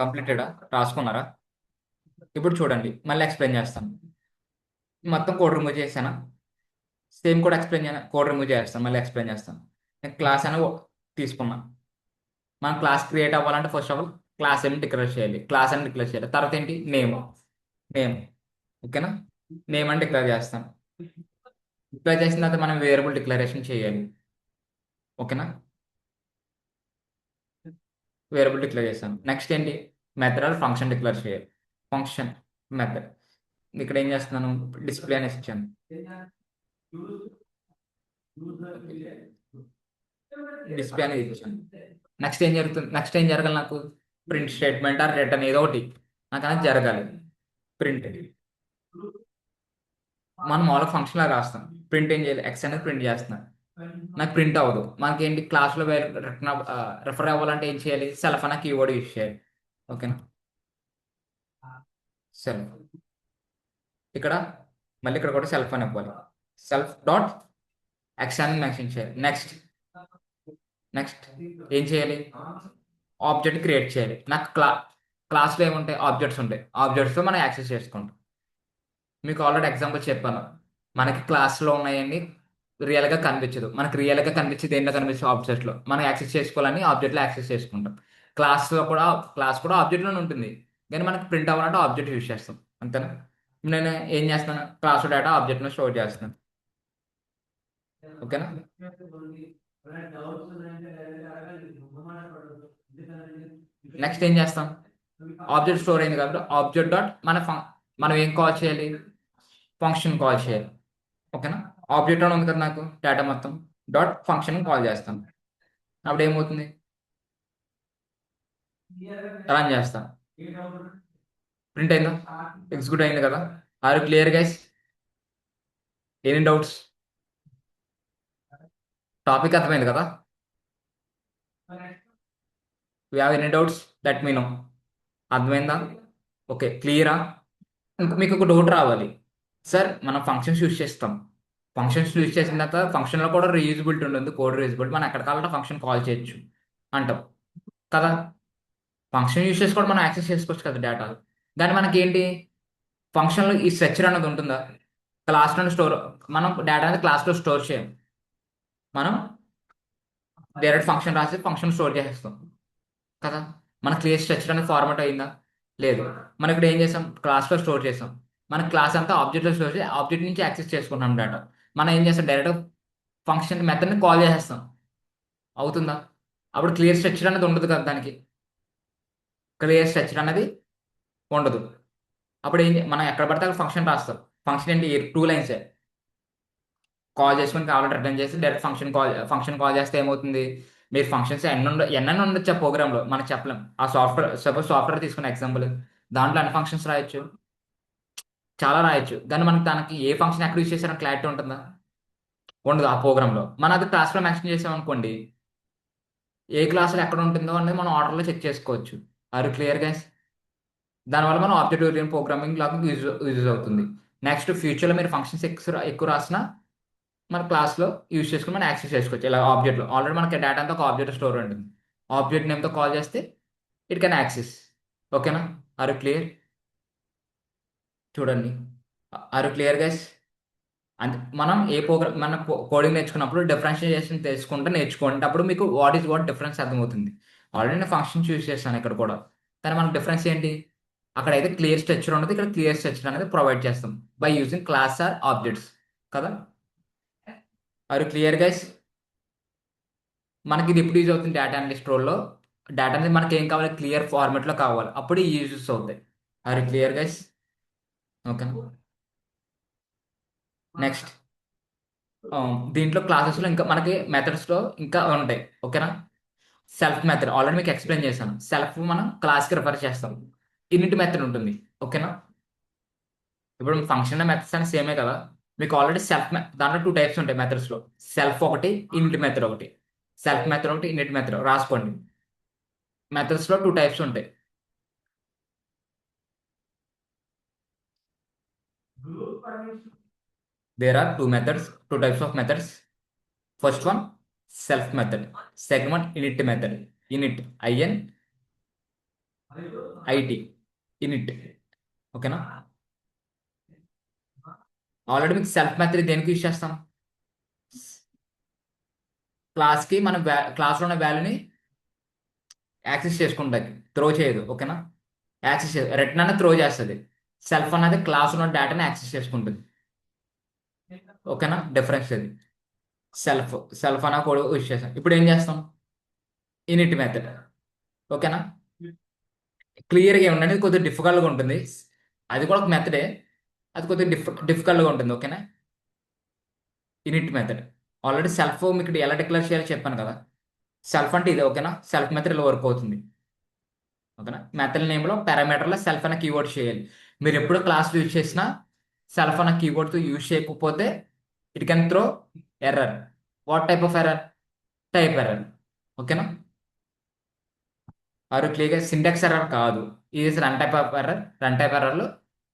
కంప్లీటెడా? రాసుకున్నారా? ఇప్పుడు చూడండి, మళ్ళీ ఎక్స్ప్లెయిన్ చేస్తాను. మొత్తం కోడ్ రిమూవ్ చేశానా? సేమ్ కోడ్ కోడ్ రిమూవ్ చేస్తాను, మళ్ళీ ఎక్స్ప్లెయిన్ చేస్తాను. నేను క్లాస్ అని తీసుకున్నా. మనం క్లాస్ క్రియేట్ అవ్వాలంటే ఫస్ట్ ఆఫ్ ఆల్ క్లాస్ ఏమి డిక్లేర్ చేయాలి, క్లాస్ అని డిక్లేర్ చేయాలి. తర్వాత ఏంటి, నేమ్. ఓకేనా? నేమ్ అని డిక్లేర్ చేస్తాం. డిక్లేర్ చేసిన తర్వాత మనం వేరియబుల్ డిక్లరేషన్ చేయాలి. ఓకేనా? వేరియబుల్ డిక్లేర్ చేస్తాం. నెక్స్ట్ ఏంటి, మెథడ్ ఫంక్షన్ డిక్లేర్ చేయాలి. ఫంక్షన్ మెథడ్ ఇక్కడ ఏం చేస్తున్నాను, డిస్ప్లే అనేసి ఇచ్చాను. డిస్ప్లే అనేది ఇచ్చాను. నెక్స్ట్ ఏం జరగాలి నాకు, ప్రింట్ స్టేట్మెంట్ ఆర్ రిటర్న్ ఏదో ఒకటి నాకు అనేది జరగాలి. ప్రింట్ మనం మామూలుగా ఫంక్షన్లో రాస్తాం, ప్రింట్ ఏం చేయాలి, ఎక్స్ అనేది ప్రింట్ చేస్తున్నాం. నాకు ప్రింట్ అవ్వదు, మనకేంటి క్లాస్లో రిఫర్ అవ్వాలంటే ఏం చేయాలి, సెల్ఫ్ అన్న కీవర్డ్ యూజ్ చేయాలి. ఓకేనా? సెల్ఫ్ ఇక్కడ, మళ్ళీ ఇక్కడ కూడా సెల్ఫ్ అని ఇవ్వాలి. సెల్ఫ్ డాట్ ఎక్స్ అని మెన్షన్ చేయాలి. నెక్స్ట్ ఏం చేయాలి, ఆబ్జెక్ట్ క్రియేట్ చేయాలి. నాకు క్లాస్లో ఏముంటాయి, ఆబ్జెక్ట్స్ ఉంటాయి, ఆబ్జెక్ట్స్తో మనం యాక్సెస్ చేసుకుంటాం. మీకు ఆల్రెడీ ఎగ్జాంపుల్ చెప్పాను, మనకి క్లాస్లో ఉన్నాయని రియల్గా కనిపించదు, మనకి రియల్గా కనిపించేది ఏంటో కనిపించే ఆబ్జెక్ట్లో మనం యాక్సెస్ చేసుకోవాలని ఆబ్జెక్ట్లో యాక్సెస్ చేసుకుంటాం. క్లాస్ కూడా ఆబ్జెక్ట్లోనే ఉంటుంది, కానీ మనకి ప్రింట్ అవ్వాలంటే ఆబ్జెక్ట్ యూజ్ చేస్తాం. అంతేనా? నేను ఏం చేస్తాను, క్లాస్ డేటా ఆబ్జెక్ట్లో స్టోర్ చేస్తాను. ఓకేనా? నెక్స్ట్ ఏం చేస్తాం, ఆబ్జెక్ట్ స్టోర్ అయింది కాబట్టి ఆబ్జెక్ట్ డాట్ మనం ఏం కాల్ చేయాలి, ఫంక్షన్ కాల్ చేయాలి. ఓకేనా? ఆబ్జెక్ట్ ఉంది కదా నాకు డేటా మొత్తం, డాట్ ఫంక్షన్ కాల్ చేస్తాం. అప్పుడు ఏమవుతుంది, రన్ చేస్తాం, ప్రింట్ అయిందా, ఎగ్జిక్యూట్ అయింది కదా. Are clear guys? Any doubts? Topic అర్థమైంది కదా? You have any doubts, let me know. అర్థమైందా? ఓకే, క్లియరా? మీకు ఒక డౌట్ రావాలి, సార్ మనం ఫంక్షన్స్ యూజ్ చేస్తాం, ఫంక్షన్స్ యూజ్ చేసిన తర్వాత ఫంక్షన్లో కూడా రీయూజబిలిటీ ఉంటుంది, కోడ్ రీయూజబిలిటీ, మనం ఎక్కడ కావాలంటే ఫంక్షన్ కాల్ చేయొచ్చు అంటాం కదా. ఫంక్షన్ యూజ్ చేసి కూడా మనం యాక్సెస్ చేసుకోవచ్చు కదా డేటా. కానీ మనకి ఏంటి, ఫంక్షన్లో ఈ స్ట్రక్చర్ అన్నది ఉంటుందా, క్లాస్లో స్టోర్, మనం డేటా అనేది క్లాస్లో స్టోర్ చేయం, మనం డైరెక్ట్ ఫంక్షన్ రాసి ఫంక్షన్ స్టోర్ చేసేస్తాం కదా. మన క్లియర్ స్ట్రక్చర్ అనేది ఫార్మాట్ అయిందా, లేదు. మనం ఇక్కడ ఏం చేసాం, క్లాస్లో స్టోర్ చేసాం, మన క్లాస్ అంతా ఆబ్జెక్ట్లో స్టోర్ చేసి ఆబ్జెక్ట్ నుంచి యాక్సెస్ చేసుకుంటాం డేటా. మనం ఏం చేస్తాం, డైరెక్ట్ ఫంక్షన్ మెథడ్ని కాల్ చేసేస్తాం. అవుతుందా? అప్పుడు క్లియర్ స్ట్రక్చర్ అనేది ఉండదు కదా, దానికి క్లియర్ స్ట్రక్చర్ అనేది ఉండదు. అప్పుడు మనం ఎక్కడ పడితే అక్కడ ఫంక్షన్ రాస్తాం. ఫంక్షన్ ఏంటి, 2 లైన్సే, కాల్ చేసుకుని కావాలంటే రిటర్న్ చేసి డైరెక్ట్ ఫంక్షన్ కాల్ చేస్తే ఏమవుతుంది, మీరు ఫంక్షన్స్ ఎన్నెన్ని ఉండొచ్చు ఆ ప్రోగ్రామ్లో మనం చెప్పలేం. ఆ సపోజ్ సాఫ్ట్వేర్ తీసుకున్న ఎగ్జాంపుల్, దాంట్లో అన్ని ఫంక్షన్స్ రాయొచ్చు, చాలా రాయొచ్చు, కానీ మనకి దానికి ఏ ఫంక్షన్ ఎక్కడ యూజ్ చేశారని క్లారిటీ ఉంటుందా, ఉండదు ఆ ప్రోగ్రామ్లో. మనం అది క్లాస్లో మెన్షన్ చేసాం అనుకోండి, ఏ క్లాస్లో ఎక్కడ ఉంటుందో అనేది మనం ఆర్డర్లో చెక్ చేసుకోవచ్చు. Are clear guys? దానివల్ల మనం ఆబ్జెక్ట్ ఓరియంటెడ్ ప్రోగ్రామింగ్ లాగా యూజ్ అవుతుంది. నెక్స్ట్ ఫ్యూచర్లో మీరు ఫంక్షన్స్ ఎక్కువ రాసినా మన క్లాస్లో యూజ్ చేసుకుని మనం యాక్సెస్ చేసుకోవచ్చు. ఇలా ఆబ్జెక్ట్లో ఆల్రెడీ మనకి డేటా అంతా ఒక ఆబ్జెక్ట్ స్టోర్ ఉంటుంది, ఆబ్జెక్ట్ నేమ్తో కాల్ చేస్తే ఇట్ కెన్ యాక్సెస్. ఓకేనా? Are clear? చూడండి, ఆర్ క్లియర్ గైస్? అంటే మనం ఏ ప్రోగ్రామ్ మన కోడింగ్ నేర్చుకున్నప్పుడు డిఫరెన్షియేషన్ తెలుసుకుంటే నేర్చుకోండి, అప్పుడు మీకు వాట్ డిఫరెన్స్ అర్థమవుతుంది. ఆల్రెడీ నేను ఫంక్షన్ చూస్ చేస్తాను ఇక్కడ కూడా, కానీ మనకు డిఫరెన్స్ ఏంటి? అక్కడైతే క్లియర్ స్ట్రక్చర్ ఉన్నది, ఇక్కడ క్లియర్ స్ట్రక్చర్ అనేది ప్రొవైడ్ చేస్తాం by using class or objects కదా. Are clear guys? మనకి ఇది ఎప్పుడు యూజ్ అవుతుంది డేటా అనలిస్ట్ రోల్లో? డేటా అనేది మనకి ఏం కావాలి? క్లియర్ ఫార్మెట్లో కావాలి, అప్పుడు ఈ యూజెస్ అవుతాయి. Are clear guys? Okay. Next దీంట్లో క్లాసెస్లో ఇంకా మనకి మెథడ్స్లో ఇంకా ఉంటాయి, ఓకేనా. సెల్ఫ్ మెథడ్ ఆల్రెడీ మీకు ఎక్స్ప్లెయిన్ చేశాను. సెల్ఫ్ మనం క్లాస్కి రిఫర్ చేస్తాం. ఇనిట్ మెథడ్ ఉంటుంది, ఓకేనా. ఇప్పుడు ఫంక్షన్ మెథడ్స్ అని సేమే కదా. మీకు ఆల్రెడీ దాంట్లో 2 టైప్స్ ఉంటాయి మెథడ్స్లో. సెల్ఫ్ ఒకటి, ఇనిట్ మెథడ్ ఒకటి. సెల్ఫ్ మెథడ్ ఒకటి, ఇనిట్ మెథడ్ రాసుకోండి. మెథడ్స్లో 2 టైప్స్ ఉంటాయి. There are 2 types of methods. First one, self method. Second one, init method. Init, IN, IT, init. ఓకేనా. ఆల్రెడీ మీకు సెల్ఫ్ మెథడ్ దేనికి యూజ్ చేస్తాం? క్లాస్కి మన క్లాస్లో ఉన్న వాల్యూని యాక్సెస్ చేసుకుంటాకి, త్రో చేయదు, ఓకేనా. యాక్సెస్ చేయదు, రిటర్న్ అనేది త్రో చేస్తుంది. సెల్ఫ్ అనేది క్లాస్ ఉన్న డేటాని యాక్సెస్ చేసుకుంటుంది, ఓకేనా. డిఫరెన్స్ అది. సెల్ఫ్ సెల్ఫ్ అన్న కూడా యూజ్ చేస్తాం. ఇప్పుడు ఏం చేస్తాం? ఇనిట్ మెథడ్, ఓకేనా. క్లియర్గా ఉండండి, కొద్దిగా డిఫికల్ట్గా ఉంటుంది. అది కూడా ఒక మెథడే, అది కొద్దిగా డిఫికల్ట్గా ఉంటుంది, ఓకేనా. ఇనిట్ మెథడ్ ఆల్రెడీ సెల్ఫ్ మీకు ఎలా డిక్లేర్ చేయాలో చెప్పాను కదా. సెల్ఫ్ అంటే ఇది, ఓకేనా. సెల్ఫ్ మెథడ్ ఇలా వర్క్ అవుతుంది, ఓకేనా. మెథడ్ నేమ్లో పారామీటర్లో సెల్ఫ్ అన్న కీవర్డ్ చేయాలి. మీరు ఎప్పుడు క్లాస్లో యూజ్ చేసినా సెల్ఫ్ అన్న కీవర్డ్తో యూజ్ చేయకపోతే it can throw error. What type of error? Type error, ఓకేనా. ఆరు క్లియర్గా సింటాక్స్ ఎర్రర్ కాదు, ఇది run type of error. Run type ఎర్రర్లో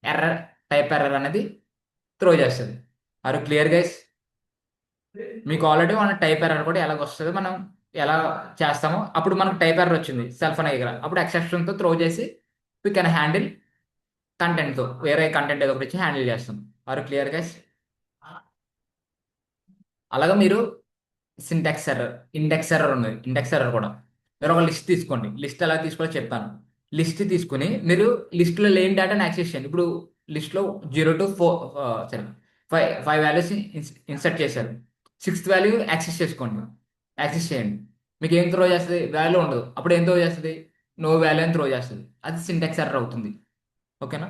ఎర్రర్, టైప్ ఎర్రర్ అనేది త్రో చేస్తుంది. Are clear guys? మీకు ఆల్రెడీ మన టైప్ ఎర్రర్ కూడా ఎలాగ వస్తుంది, మనం ఎలా చేస్తామో అప్పుడు మనకు టైప్ ఎర్రర్ వచ్చింది సెల్ఫ్ అనే దగ్గర, అప్పుడు ఎక్సెప్షన్తో త్రో చేసి వీ కెన్ హ్యాండిల్ కంటెంట్తో, వేరే కంటెంట్ ఏదో ఒకటి ఇచ్చి హ్యాండిల్ చేస్తాం. ఆరు క్లియర్ గైస్? అలాగా మీరు సింటాక్స్ ఎర్రర్, ఇండెక్స్ ఎర్రర్ ఉంది. ఇండెక్స్ ఎర్రర్ కూడా మీరు ఒక లిస్ట్ తీసుకోండి. లిస్ట్ ఎలా తీసుకోవాలో చెప్తాను. లిస్ట్ తీసుకుని మీరు లిస్ట్లో లేని డేటాని యాక్సెస్ చేయండి. ఇప్పుడు లిస్ట్లో 0 to 4, సరే 5 వాల్యూస్ ఇన్సర్ట్ చేశారు. 6th వాల్యూ యాక్సెస్ చేసుకోండి, యాక్సెస్ చేయండి. మీకు ఏం త్రో చేస్తుంది? వాల్యూ ఉండదు. అప్పుడు ఏం త్రో చేస్తుంది? నో వాల్యూ అని త్రో చేస్తుంది. అది సింటాక్స్ ఎర్రర్ అవుతుంది, ఓకేనా.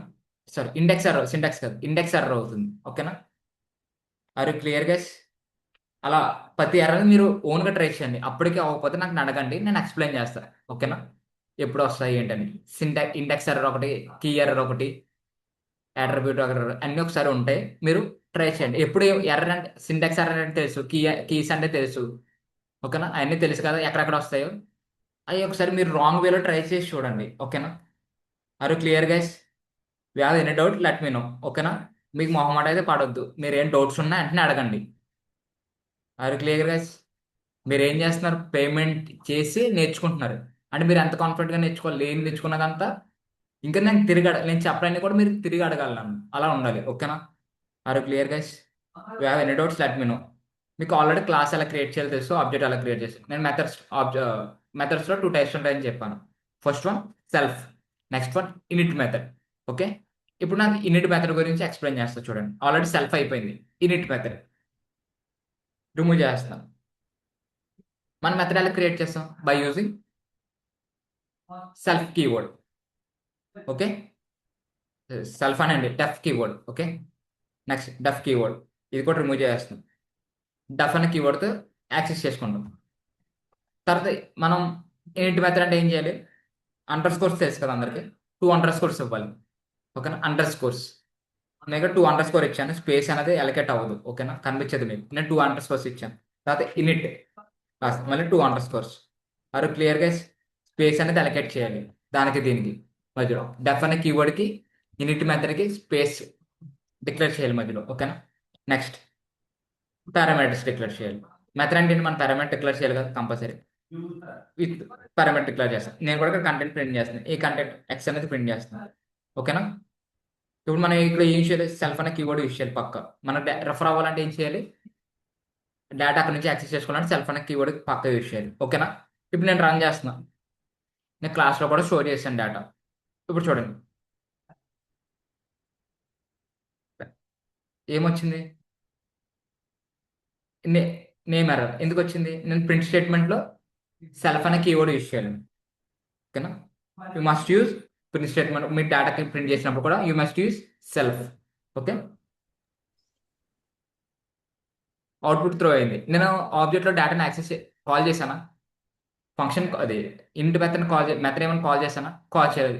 సారీ, ఇండెక్స్ ఎర్రర్, సింటాక్స్ కాదు, ఇండెక్స్ ఎర్రర్ అవుతుంది, ఓకేనా. Are you clear guys? అలా ప్రతి ఎర్రర్ మీరు ఓన్గా ట్రై చేయండి. అప్పటికి అవ్వకపోతే నాకు అడగండి, నేను ఎక్స్ప్లెయిన్ చేస్తాను, ఓకేనా. ఎప్పుడు వస్తాయి ఏంటని. ఇండెక్స్ ఎర్రర్ ఒకటి, కీ ఎర్రర్ ఒకటి, అట్రిబ్యూట్ ఎర్రర్ అన్నీ ఒకసారి ఉంటాయి. మీరు ట్రై చేయండి. ఎప్పుడు ఎర్రర్ అంటే సింటాక్స్ ఎర్రర్ అంటే తెలుసు, కీస్ అంటే తెలుసు, ఓకేనా. అవన్నీ తెలుసు కదా ఎక్కడెక్కడ వస్తాయో. అవి ఒకసారి మీరు రాంగ్ వేలో ట్రై చేసి చూడండి, ఓకేనా. Are you clear guys? You have any doubt let me know, ఓకేనా. మీకు మొహమాట అయితే పడొద్దు, మీరు ఏం డౌట్స్ ఉన్నా వెంటనే అడగండి. Are you clear guys? మీరు ఏం చేస్తున్నారు? పేమెంట్ చేసి నేర్చుకుంటున్నారు అంటే మీరు ఎంత కాన్ఫిడెంట్గా నేర్చుకోవాలి. ఏం నేర్చుకున్నదంతా ఇంకా నేను చెప్పడానికి కూడా మీరు తిరిగి అడగాలి, అలా ఉండాలి, ఓకేనా. Are clear guys? You have any doubts let me know. మీకు ఆల్రెడీ క్లాస్ ఎలా క్రియేట్ చేయాలో తెలుసు, ఆబ్జెక్ట్ ఎలా క్రియేట్ చేసి. నేను మెథడ్స్లో 2 టైప్స్ ఉంటాయని చెప్పాను. First one self, next one in it method, okay. ఇప్పుడు నాకు ఇనిట్ మెథడ్ గురించి ఎక్స్ప్లెయిన్ చేస్తా చూడండి. ఆల్రెడీ సెల్ఫ్ అయిపోయింది, ఇనిట్ మెథడ్ రిమూవ్ చేస్తాను. మన మెథడ్ ఎలా క్రియేట్ చేస్తాం? By using self keyword, okay. Self అనండి, డెఫ్ కీవర్డ్, ఓకే. నెక్స్ట్ డెఫ్ కీవర్డ్, ఇది కూడా రిమూవ్ చేస్తాం. డెఫ్ అనే కీవర్డ్తో యాక్సెస్ చేసుకుంటాం. తర్వాత మనం ఏంటి మెథడ్ అంటే ఏం చేయాలి? అండర్ స్కోర్స్ తెలుసు కదా అందరికి, 2 అండర్ స్కోర్స్ ఇవ్వాలి, ఓకేనా. అండర్ స్కోర్స్ నేను 2 అండర్ స్కోర్ ఇచ్చాను, స్పేస్ అనేది ఎలకేట్ అవ్వదు, ఓకేనా. కనిపించదు మీకు, నేను 2 అండర్ స్కోర్స్ ఇచ్చాను. తర్వాత ఇనిట్ మళ్ళీ 2 అండర్ స్కోర్స్. ఆరు క్లియర్గా స్పేస్ అనేది అలకేట్ చేయాలి దానికి దీనికి మధ్యలో. డెఫ్ అనే కీవర్డ్కి ఇనిట్ మెథడ్కి స్పేస్ డిక్లేర్ చేయాలి మధ్యలో, ఓకేనా. నెక్స్ట్ పారామీటర్స్ డిక్లేర్ చేయాలి. మెథడ్ అంటే మన పారామీటర్ డిక్లేర్ చేయాలి కదా కంపల్సరీ. విత్ పారామీటర్ డిక్లేర్ చేస్తాను. నేను కూడా కంటెంట్ ప్రింట్ చేస్తాను. ఈ కంటెంట్ ఎక్స్ అనేది ప్రింట్ చేస్తాను, ఓకేనా. ఇప్పుడు మనం ఇక్కడ ఏం చేయాలి, సెల్ఫ్ అనే కీవర్డ్ యూజ్ చేయాలి పక్క. మనం రెఫర్ అవ్వాలంటే ఏం చేయాలి, డేటా అక్కడ నుంచి యాక్సెస్ చేసుకోవాలంటే సెల్ఫ్ అనే కీవర్డ్ పక్క యూజ్ చేయాలి. ఓకేనా. ఇప్పుడు నేను రన్ చేస్తున్నాను, నేను క్లాస్లో కూడా స్టోర్ చేశాను డేటా. ఇప్పుడు చూడండి ఏమొచ్చింది, నే నేమ్ ఎర్రర్ ఎందుకు వచ్చింది, నేను ప్రింట్ స్టేట్మెంట్లో సెల్ఫ్ అనే కీవర్డ్ యూజ్ చేయాలి. ఓకేనా. You must use print statement, మీ డేటాకి ప్రింట్ చేసినప్పుడు కూడా you must use self. Okay. Output throw అయింది. నేను ఆబ్జెక్ట్లో డేటాను యాక్సెస్ కాల్ చేశానా, ఫంక్షన్ అది ఇంటి మెథడ్ కాల్ మెథడ్ ఏమైనా కాల్ చేశానా, కాల్ చేయలేదు.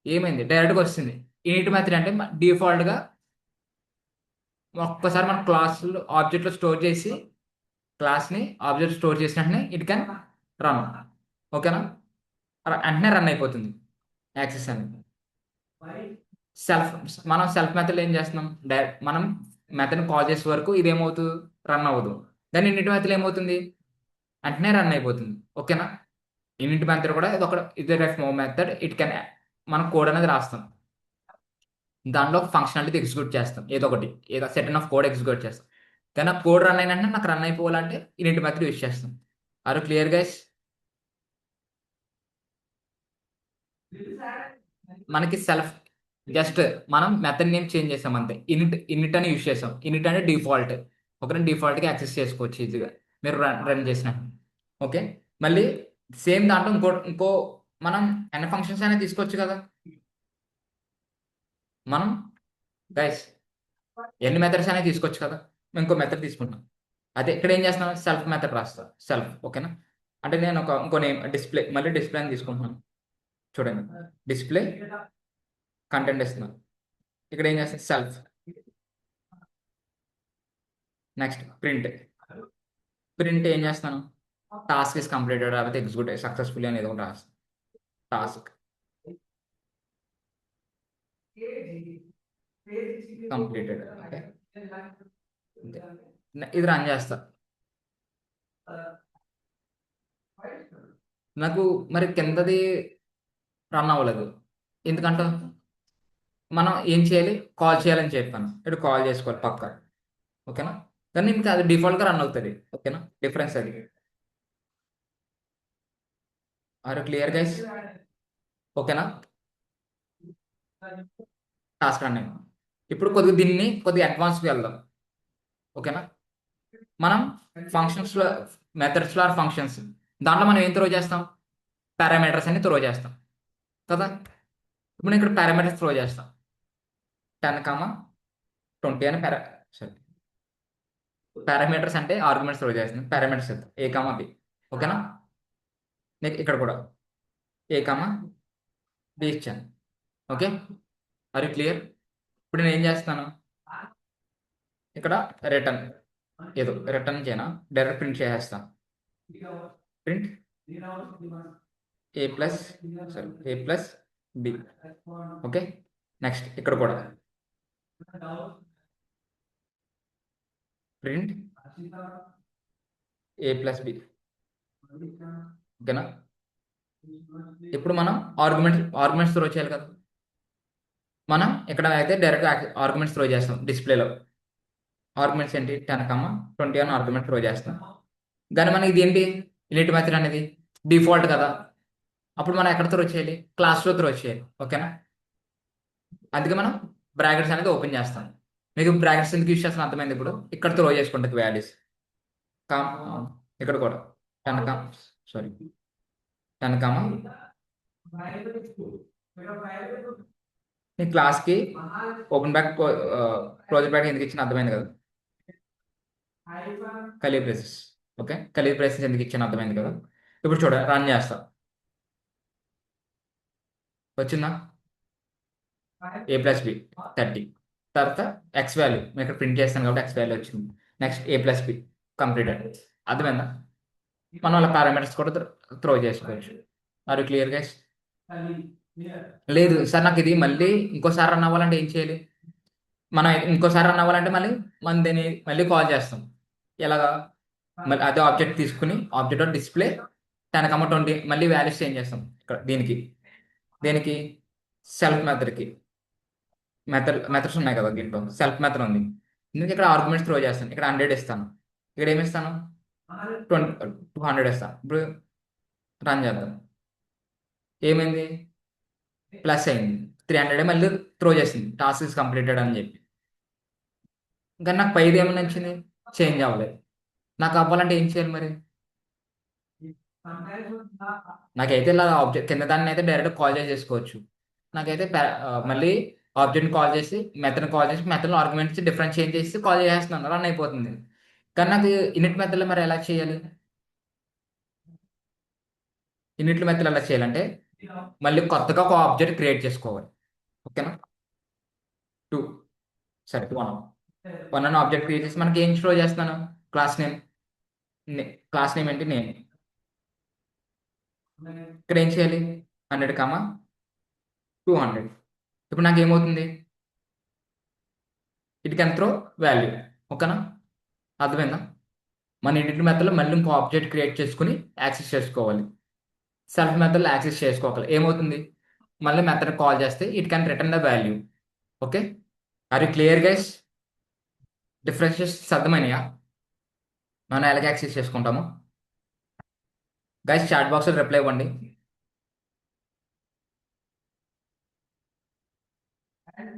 ఏమైంది డైరెక్ట్గా వచ్చింది. ఇనిట్ మెథడ్ అంటే డిఫాల్ట్గా ఒక్కసారి మన క్లాసులో ఆబ్జెక్ట్లో స్టోర్ చేసి క్లాస్ని ఆబ్జెక్ట్ స్టోర్ చేసిన వెంటనే ఇట్ కెన్ రన్. ఓకేనా. వెంటనే రన్ అయిపోతుంది యాక్సెస్ అనేది. సెల్ఫ్ మనం సెల్ఫ్ మెథడ్ ఏం చేస్తున్నాం, డైరెక్ట్ మనం మెథడ్ కాల్ చేసే వరకు ఇదేమవుతుంది, రన్ అవ్వదు. దాని ఇన్నిటి మెథడ్ ఏమవుతుంది, వెంటనే రన్ అయిపోతుంది. ఓకేనా. ఇన్నిటి మెథడ్ కూడా ఇది ఒక ఇది మో మెథడ్, ఇట్ కెన్ మనం కోడ్ అనేది రాస్తాం, దానిలో ఫంక్షనాలిటీ ఎగ్జిక్యూట్ చేస్తాం, ఏదో ఒకటి ఏదో సెట్ ఆఫ్ కోడ్ ఎగ్జిక్యూట్ చేస్తాం. కానీ ఆ కోడ్ రన్ అయిన నాకు రన్ అయిపోవాలంటే ఇన్నిటి మెథడ్ యూజ్ చేస్తాం. Are clear guys. మనకి సెల్ఫ్ జస్ట్ మనం మెథడ్ నేమ్ చేంజ్ చేసాం అంతే. ఇన్నిట్ అని యూజ్ చేసాం. ఇన్నిట్ అంటే డిఫాల్ట్. ఓకే, డిఫాల్ట్గా యాక్సెస్ చేసుకోవచ్చు ఈజీగా మీరు రన్ చేసిన. ఓకే. మళ్ళీ సేమ్ దాంట్లో ఇంకో మనం ఎన్ని ఫంక్షన్స్ అయినా తీసుకోవచ్చు కదా మనం గైస్, ఎన్ని మెథడ్స్ అయినా తీసుకోవచ్చు కదా. మేము ఇంకో మెథడ్ తీసుకుంటాం, అదే ఇక్కడ ఏం చేస్తున్నాం, సెల్ఫ్ మెథడ్ రాస్తా సెల్ఫ్. ఓకేనా. అంటే నేను ఇంకో నేమ్ డిస్ప్లే, మళ్ళీ డిస్ప్లే అని తీసుకుంటున్నాను. చూడండి డిస్ప్లే కంటెంట్ ఇస్తున్నాను. ఇక్కడ ఏం చేస్తాను, సెల్ఫ్. నెక్స్ట్ ప్రింట్ ఏం చేస్తాను, టాస్క్ ఇస్ కంప్లీటెడ్ లేకపోతే ఎగ్జిక్యూట్ సక్సెస్ఫుల్లీ అనేది ఒకటి రాస్తాను. Task completed. ఓకే, ఇది రన్ చేస్తా. నాకు మరి కిందది రన్ అవ్వలేదు ఎందుకంటే మనం ఏం చేయాలి, కాల్ చేయాలని చెప్పాను. ఇక్కడ కాల్ చేసుకోవాలి పక్క. ఓకేనా. కానీ ఇంకా అది డిఫాల్ట్గా రన్ అవుతుంది. ఓకేనా, డిఫరెన్స్ అది. Are clear guys. ఓకేనా. టాస్క్ రన్ అయ్యింది. ఇప్పుడు కొద్దిగా అడ్వాన్స్కి వెళ్దాం. ఓకేనా. మనం ఫంక్షన్స్లో మెథడ్స్లో ఆర్ ఫంక్షన్స్ దాంట్లో మనం ఏం త్రో చేస్తాం, పారామీటర్స్ అని త్రో చేస్తాం కదా. ఇప్పుడు నేను ఇక్కడ పారామీటర్స్ త్రో చేస్తాం, 10, 20 అని సారీ పారామీటర్స్ అంటే ఆర్గ్యుమెంట్స్ త్రో చేస్తాం. Parameters A, B. ఓకేనా. నేను ఇక్కడ కూడా A, B ఇచ్చాను. ఓకే, అది క్లియర్. ఇప్పుడు నేను ఏం చేస్తాను, ఇక్కడ రిటర్న్ చేయనా, డైరెక్ట్ ప్రింట్ చేసేస్తాను. Print A+B. ఓకే. నెక్స్ట్ ఇక్కడ కూడా ప్రింట్ A+B. ఓకేనా. ఇప్పుడు మనం ఆర్గ్యుమెంట్స్ త్రో చేయాలి కదా. మనం ఇక్కడ అయితే డైరెక్ట్ ఆర్గ్యుమెంట్స్ త్రో చేస్తాం. డిస్ప్లేలో ఆర్గ్యుమెంట్స్ ఏంటి, 10, 20 అని ఆర్గ్యుమెంట్ త్రో చేస్తాం. కానీ మనకి ఇది ఏంటి, ఇనిట్ మెథడ్ అనేది డిఫాల్ట్ కదా. అప్పుడు మనం ఎక్కడ త్రో చేయాలి, క్లాస్లో త్రో చేయాలి. ఓకేనా. అందుకే మనం బ్రాకెట్స్ అనేది ఓపెన్ చేస్తాం. మీకు బ్రాకెట్స్ ఎందుకు యూస్ చేస్తాను అర్థమైంది. ఇప్పుడు ఇక్కడ త్రో చేసుకుంటుంది వాల్యూస్. ఇక్కడ కూడా 10, ఈ క్లాస్కి ఓపెన్ బ్యాక్ క్లోజ్ బ్యాక్ ఎందుకు ఇచ్చిన అర్థమైంది కదా. కలీర్ బ్రేసెస్. ఓకే, కలీర్ బ్రేసెస్ ఎందుకు ఇచ్చిన అర్థమైంది కదా. ఇప్పుడు చూడ రన్ చేస్తా, వచ్చిందా A+B 30. తర్వాత ఎక్స్ వాల్యూ మేము ఇక్కడ ప్రింట్ చేస్తాను కాబట్టి ఎక్స్ వాల్యూ వచ్చింది. Next A+B completed. అర్థమైందా. మనం వాళ్ళ పారామీటర్స్ కూడా త్రో చేసుకోవచ్చు. Are clear guys. లేదు సార్, నాకు ఇది మళ్ళీ ఇంకోసారి రన్ అవ్వాలంటే ఏం చేయాలి, మనం ఇంకోసారి రన్ అవ్వాలంటే మళ్ళీ కాల్ చేస్తాం. ఎలాగా, మళ్ళీ అదే ఆబ్జెక్ట్ తీసుకుని ఆబ్జెక్ట్ డిస్ప్లే 10, 20 మళ్ళీ వాల్యూస్ చేంజ్ చేస్తాం ఇక్కడ. దేనికి సెల్ఫ్ మెథడ్కి మెథడ్స్ ఉన్నాయి కదా దీంట్లో సెల్ఫ్ మెథడ్ ఉంది. నేను ఇక్కడ ఆర్గ్యుమెంట్స్ త్రో చేస్తాను, ఇక్కడ 100 ఇస్తాను, ఇక్కడ ఏమి ఇస్తాను 200 ఇస్తాను. ఇప్పుడు రన్ చేద్దాం. ఏమైంది? ప్లస్ అయింది. 300 మళ్ళీ త్రో చేసింది, టాస్క్ ఇస్ కంప్లీటెడ్ అని చెప్పి. ఇంకా నాకు పైది ఏమైనా వచ్చింది? చేంజ్ అవ్వలేదు. నాకు అవ్వాలంటే ఏం చేయాలి మరి? నాకైతే ఇలా ఆబ్జెక్ట్ కింద దాన్ని అయితే డైరెక్ట్ కాల్ చేసుకోవచ్చు. నాకైతే మళ్ళీ ఆబ్జెక్ట్ కాల్ చేసి మెథడ్ ఆర్గ్యుమెంట్స్ డిఫరెంట్ చేంజ్ చేసి కాల్ చేస్తున్నాను, రన్ అయిపోతుంది. కానీ నాకు ఇనిట్ మెథడ్లో మరి ఎలా చేయాలి? ఇనిట్ మెథడ్ ఎలా చేయాలంటే మళ్ళీ కొత్తగా ఒక ఆబ్జెక్ట్ క్రియేట్ చేసుకోవాలి. ఓకేనా? టూ సరే 1 అని ఆబ్జెక్ట్ క్రియేట్ చేసి మనకి ఏం షో చేస్తున్నాను? Class name. క్లాస్ నేమ్ ఏంటి? నేమ్. ఇక్కడ ఏం చేయాలి? 100, 200. ఇప్పుడు నాకు ఏమవుతుంది? It can throw value. ఓకేనా? అర్థమైందా? మన ఎడిట్ మెథడ్లో మళ్ళీ ఇంకో ఆబ్జెక్ట్ క్రియేట్ చేసుకుని యాక్సెస్ చేసుకోవాలి. సెల్ఫ్ మెథడ్లో యాక్సెస్ చేసుకోవాలి. ఏమవుతుంది? మళ్ళీ మెథడ్ కాల్ చేస్తే it can return the value. Okay, are you clear guys? Differentiations అర్థమైనయా? మనం ఎలాగ యాక్సెస్ చేసుకుంటాము? గైస్ చాట్ బాక్స్లో రిప్లై ఇవ్వండి.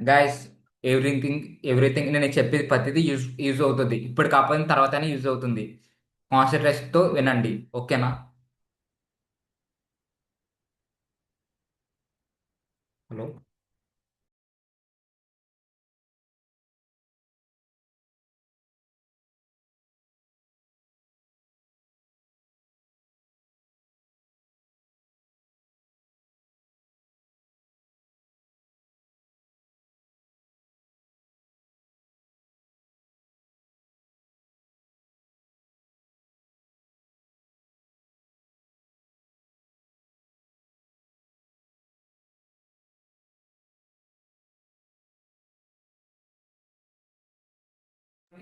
గైస్ ఎవ్రీథింగ్ నేను చెప్పేది ప్రతిదీ యూజ్ అవుతుంది. ఇప్పుడు కాకపోతే తర్వాతనే యూజ్ అవుతుంది. కాన్సన్ట్రేషన్తో వినండి. ఓకేనా? Hello.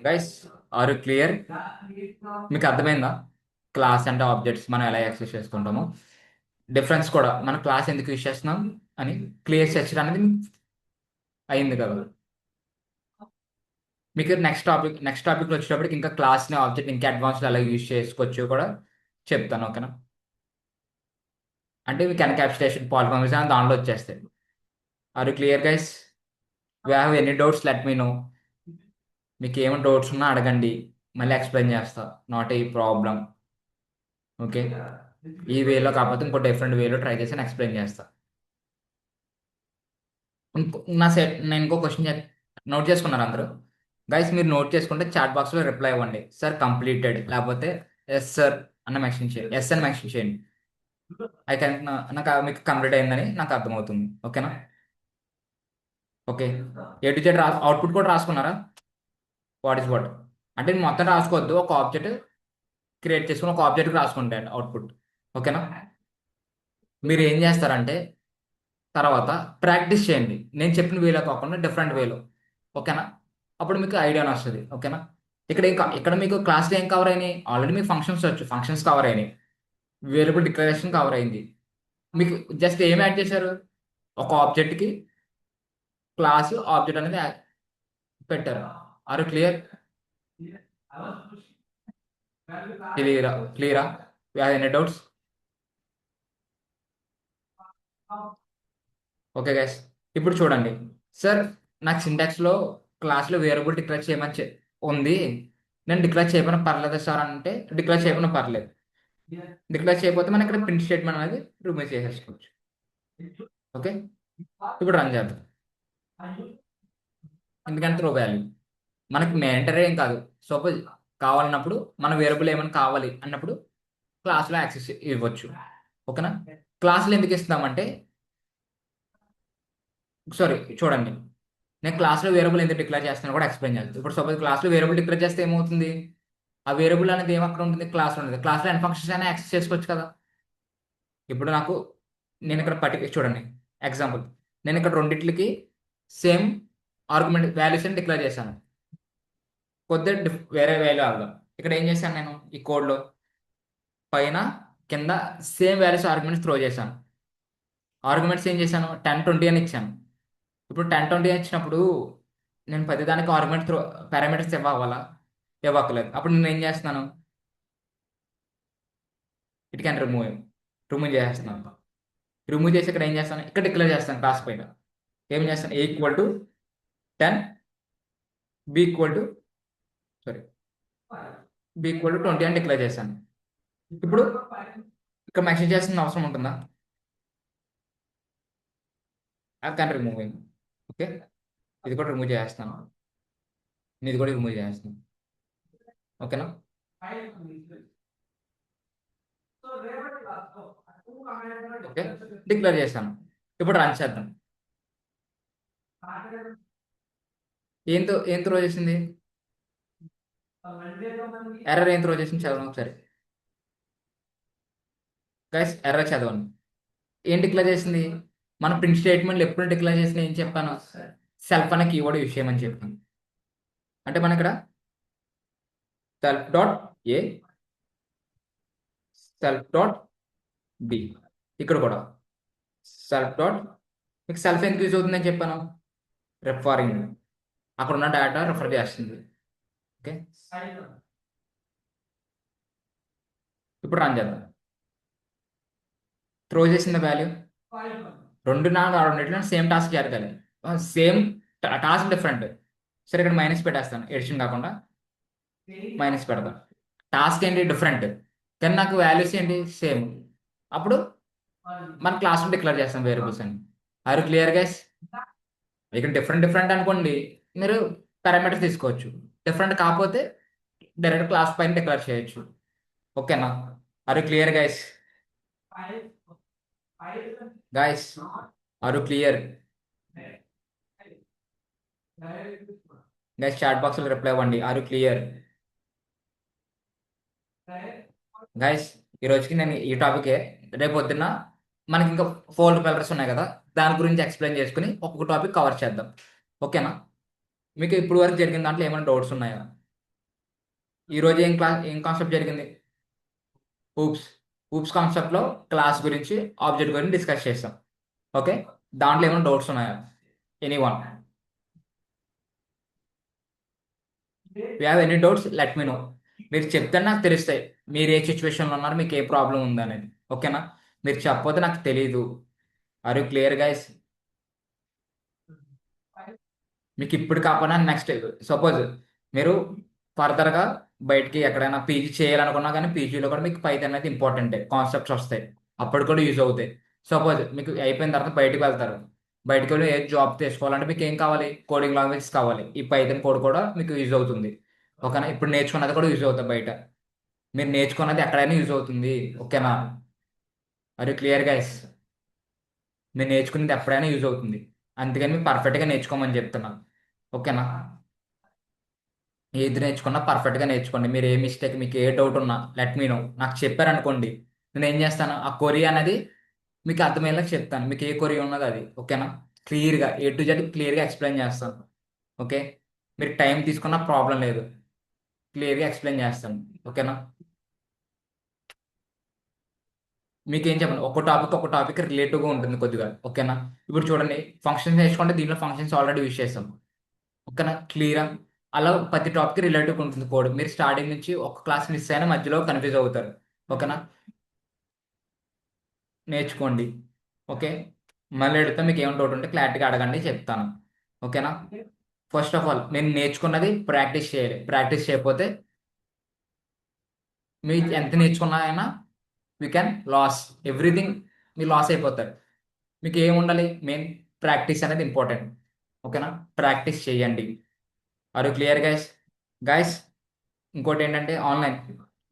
Guys are you clear? మీకు అర్థమైందా? క్లాస్ అంటే ఆబ్జెక్ట్స్ మనం ఎలా యాక్సెస్ చేసుకుంటాము, డిఫరెన్స్ కూడా మన క్లాస్ ఎందుకు యూజ్ చేస్తున్నాం అని క్లియర్ సెక్షన్ అనేది అయింది కదా. మీకు నెక్స్ట్ టాపిక్ వచ్చేటప్పటికి ఇంకా క్లాస్ని ఆబ్జెక్ట్ ఇంకా అడ్వాన్స్లో ఎలా యూజ్ చేసుకోవచ్చు కూడా చెప్తాను. ఓకేనా? అంటే మీకు ఎన్క్యాప్సులేషన్, పాలిమార్ఫిజం దాంట్లో వచ్చేస్తాయి. Are you clear guys? You have any doubts let me know. మీకు ఏమైనా డౌట్స్ ఉన్నా అడగండి, మళ్ళీ ఎక్స్ప్లెయిన్ చేస్తా. Not a problem. ఓకే, ఈ వేలో కాకపోతే ఇంకో డిఫరెంట్ వేలో ట్రై చేసి ఎక్స్ప్లెయిన్ చేస్తా. నేను ఇంకో క్వశ్చన్ నోట్ చేసుకున్నారు అందరూ? గైస్ మీరు నోట్ చేసుకుంటే చాట్ బాక్స్లో రిప్లై ఇవ్వండి. సార్ కంప్లీటెడ్, లేకపోతే ఎస్ సార్ అన్న మెన్షన్ చేయండి, ఎస్ అని మెన్షన్ చేయండి. అయితే నాకు మీకు కంప్లీట్ అయిందని నాకు అర్థమవుతుంది. ఓకేనా? Okay, A to Z output కూడా రాసుకున్నారా? వాట్ ఇస్ వాట్ అంటే మొత్తం రాసుకోవద్దు, ఒక ఆబ్జెక్ట్ క్రియేట్ చేసుకుని ఒక ఆబ్జెక్ట్ రాసుకుంటాడు అవుట్పుట్. ఓకేనా? మీరు ఏం చేస్తారంటే తర్వాత ప్రాక్టీస్ చేయండి, నేను చెప్పిన వేలో కాకుండా డిఫరెంట్ వేలో. ఓకేనా? అప్పుడు మీకు ఐడియా వస్తుంది. ఓకేనా? ఇక్కడ మీకు క్లాస్లో ఏం కవర్ అయినాయి? ఆల్రెడీ మీకు ఫంక్షన్స్ వచ్చు, ఫంక్షన్స్ కవర్ అయినాయి, వేరియబుల్ డిక్లరేషన్ కవర్ అయింది. మీకు జస్ట్ ఏం యాడ్ చేశారు? ఒక ఆబ్జెక్ట్కి క్లాస్ ఆబ్జెక్ట్ అనేది పెట్టారు. Are clear? క్లియరా? Any doubts? ఓకే గైస్, ఇప్పుడు చూడండి. సార్ నాకు సింటాక్స్లో క్లాస్లో వేరియబుల్ డిక్లేర్ చేయమని ఉంది, నేను డిక్లేర్ చేయకపోయినా పర్లేదు సార్ అంటే డిక్లేర్ చేయకపోయినా పర్లేదు. డిక్లేర్ చేయకపోతే మనం ఇక్కడ ప్రింట్ స్టేట్మెంట్ అనేది రిమూవ్ చేసేసుకోవచ్చు. ఓకే, ఇప్పుడు రన్ చేద్దాం. ఎందుకంటే త్రో వాల్యూ మనకి మ్యాండటరీ ఏం కాదు. సపోజ్ కావాలన్నప్పుడు మన వేరియబుల్ ఏమైనా కావాలి అన్నప్పుడు క్లాస్లో యాక్సెస్ ఇవ్వచ్చు. ఓకేనా? క్లాసులు ఎందుకు ఇస్తామంటే, సారీ చూడండి, నేను క్లాస్లో వేరియబుల్ ఎందుకు డిక్లేర్ చేస్తాను కూడా ఎక్స్ప్లెయిన్ చేస్తాను. ఇప్పుడు సపోజ్ క్లాస్లో వేరియబుల్ డిక్లేర్ చేస్తే ఏమవుతుంది? ఆ వేరియబుల్ అనేది ఏం అక్కడ ఉంటుంది? క్లాస్లో ఉంటుంది. క్లాస్లో ఎన్ని ఫంక్షన్స్ అయినా యాక్సెస్ చేసుకోవచ్చు కదా. ఇప్పుడు నేను ఇక్కడ చూడండి ఎగ్జాంపుల్, నేను ఇక్కడ రెండిట్లకి సేమ్ ఆర్గ్యుమెంట్ వాల్యూస్ అని డిక్లేర్ చేశాను. కొద్దిగా వేరే వాల్యూ అవ్వదు. ఇక్కడ ఏం చేశాను? నేను ఈ కోడ్లో పైన కింద సేమ్ వాల్యూస్ ఆర్గ్యుమెంట్స్ త్రో చేశాను. ఆర్గ్యుమెంట్స్ ఏం చేశాను 10 20 అని ఇచ్చాను. ఇప్పుడు 10 20 ఇచ్చినప్పుడు నేను ప్రతిదానికి ఆర్గ్యుమెంట్ పారామీటర్స్ ఇవ్వాలా ఇవ్వక్కలేదు. అప్పుడు నేను ఏం చేస్తున్నాను, ఇట్ క్యాన్ రిమూవ్ చేసేస్తున్నాను. రిమూవ్ చేసి ఇక్కడ ఏం చేస్తాను, ఇక్కడ డిక్లేర్ చేస్తాను క్లాస్ పైన. ఏం చేస్తాను, A equal to 10, B equal to sorry B equal to 20 అని డిక్లేర్ చేశాను. ఇప్పుడు ఇక్కడ మెన్షన్ చేయాల్సిన అవసరం ఉంటుందా? I can removing. ఓకే, ఇది కూడా రిమూవ్ చేస్తాను, ఇది కూడా రిమూవ్ చేస్తాను. ఓకేనా? ఓకే, డిక్లేర్ చేశాను. ఇప్పుడు రన్ చేద్దాం. ఏం త్రో చేసింది, ఎర్రర్ ఏం త్రో చేసింది చదవండి ఒకసారి. గైస్ ఎర్రర్ చదవండి. ఏం డిక్లేర్ చేసింది, మన ప్రింట్ స్టేట్మెంట్లు ఎప్పుడు డిక్లేర్ చేసిన ఏం చెప్పాను, సెల్ఫ్ అనే కీవర్డ్ యూజ్ చేయమని చెప్పాను. అంటే మన ఇక్కడ self dot A, self dot B, ఇక్కడ కూడా సెల్ఫ్ డాట్. మీకు సెల్ఫ్ ఎందుకు యూజ్ అవుతుందని చెప్పాను, రెఫరింగ్, అక్కడ ఉన్న డేటా రెఫర్ చేస్తుంది. ఓకే, ఇప్పుడు రన్ చేద్దాం. త్రో చేసిన వాల్యూ రెండిట్లో సేమ్ టాస్క్ జరగాలి, సేమ్ టాస్క్ డిఫరెంట్. సరే ఇక్కడ మైనస్ పెట్టేస్తాను, ఎడిషన్ కాకుండా మైనస్ పెడతాను. టాస్క్ ఏంటి డిఫరెంట్, కానీ నాకు వాల్యూస్ ఏంటి సేమ్. అప్పుడు మన క్లాస్లో డిక్లేర్ చేస్తాం వేరియబుల్స్ అని. Are clear guys? ఇక్కడ డిఫరెంట్ అనుకోండి, మీరు పారామీటర్స్ తీసుకోవచ్చు. డిఫరెంట్ కాకపోతే డైరెక్ట్ క్లాస్ పైన డిక్లేర్ చేయొచ్చు. ఓకేనా? Are clear guys? Guys are clear? Guys chat box లో రిప్లై ఇవ్వండి, ఆర్ క్లియర్? గైస్ ఈ రోజుకి నేను ఈ టాపికే, రేపు పొద్దున్న మనకి ఇంకా 4 పేపర్స్ ఉన్నాయి కదా, దాని గురించి ఎక్స్ప్లెయిన్ చేసుకుని ఒక్కొక్క టాపిక్ కవర్ చేద్దాం. ఓకేనా? మీకు ఇప్పుడు వరకు జరిగిన దాంట్లో ఏమైనా డౌట్స్ ఉన్నాయా? ఈరోజు ఏం కాన్సెప్ట్ జరిగింది, ఊప్స్ కాన్సెప్ట్లో క్లాస్ గురించి ఆబ్జెక్ట్ గురించి డిస్కస్ చేస్తాం. ఓకే, దాంట్లో ఏమైనా డౌట్స్ ఉన్నాయా? Anyone? You have any doubts let me know. మీరు చెప్తే నాకు తెలుస్తాయి మీరు ఏ సిచ్యువేషన్లో ఉన్నారు, మీకు ఏ ప్రాబ్లం ఉందనేది. ఓకేనా? మీరు చెప్పకపోతే నాకు తెలియదు. Are you clear guys? మీకు ఇప్పుడు కాకపోయినా నెక్స్ట్, సపోజ్ మీరు ఫర్దర్గా బయటికి ఎక్కడైనా పీజీ చేయాలనుకున్నా కానీ పీజీలో కూడా మీకు పైథాన్ అనేది ఇంపార్టెంటే, కాన్సెప్ట్స్ వస్తాయి, అప్పుడు కూడా యూజ్ అవుతాయి. సపోజ్ మీకు అయిపోయిన తర్వాత బయటికి వెళ్తారు, బయటికి వెళ్ళి ఏ జాబ్ తీసుకోవాలంటే మీకు ఏం కావాలి, కోడింగ్ లాంగ్వేజ్ కావాలి. ఈ పైథాన్ కోడ్ కూడా మీకు యూజ్ అవుతుంది. ఓకేనా? ఇప్పుడు నేర్చుకున్నది కూడా యూజ్ అవుతుంది బయట, మీరు నేర్చుకున్నది ఎక్కడైనా యూజ్ అవుతుంది. ఓకేనా? Are you clear guys? మీరు నేర్చుకునేది ఎప్పుడైనా యూజ్ అవుతుంది, అందుకని మీరు పర్ఫెక్ట్గా నేర్చుకోమని చెప్తున్నాను. ఓకేనా? ఏది నేర్చుకున్నా పర్ఫెక్ట్గా నేర్చుకోండి. మీరు ఏ మిస్టేక్, మీకు ఏ డౌట్ ఉన్నా లెట్ మీ నో, నాకు చెప్పారనుకోండి, నేను ఏం చేస్తాను, ఆ కొరీ అనేది మీకు అర్థమయ్యేలా చెప్తాను. మీకు ఏ కొరీ ఉన్నది అది. ఓకేనా? క్లియర్గా A to Z క్లియర్గా ఎక్స్ప్లెయిన్ చేస్తాను. ఓకే, మీరు టైం తీసుకున్న ప్రాబ్లం లేదు, క్లియర్గా ఎక్స్ప్లెయిన్ చేస్తాను. ఓకేనా? మీకు ఏం చెప్పండి, ఒక టాపిక్ రిలేటివ్గా ఉంటుంది కొద్దిగా. ఓకేనా? ఇప్పుడు చూడండి, ఫంక్షన్స్ నేర్చుకుంటే దీంట్లో ఫంక్షన్స్ ఆల్రెడీ యూజ్ చేస్తాం. ఓకేనా? క్లియరా? అలా ప్రతి టాపిక్ రిలేటివ్ ఉంటుంది కోడ్. మీరు స్టార్టింగ్ నుంచి ఒక క్లాస్ మిస్ అయినా మధ్యలో కన్ఫ్యూజ్ అవుతారు. ఓకేనా? నేర్చుకోండి. ఓకే, మళ్ళీ అడిగితే మీకు ఏమైనా డౌట్ ఉంటే క్లారిటీగా అడగండి, చెప్తాను. ఓకేనా? ఫస్ట్ ఆఫ్ ఆల్ నేను నేర్చుకున్నది ప్రాక్టీస్ చేయాలి. ప్రాక్టీస్ చేయకపోతే మీరు ఎంత నేర్చుకున్నా అయినా యూ క్యాన్ లాస్ ఎవ్రీథింగ్, మీరు లాస్ అయిపోతారు. మీకు ఏమి ఉండాలి, మెయిన్ ప్రాక్టీస్ అనేది ఇంపార్టెంట్. ఓకేనా? ప్రాక్టీస్ చేయండి. Are you clear guys? Guys ఇంకోటి ఏంటంటే ఆన్లైన్,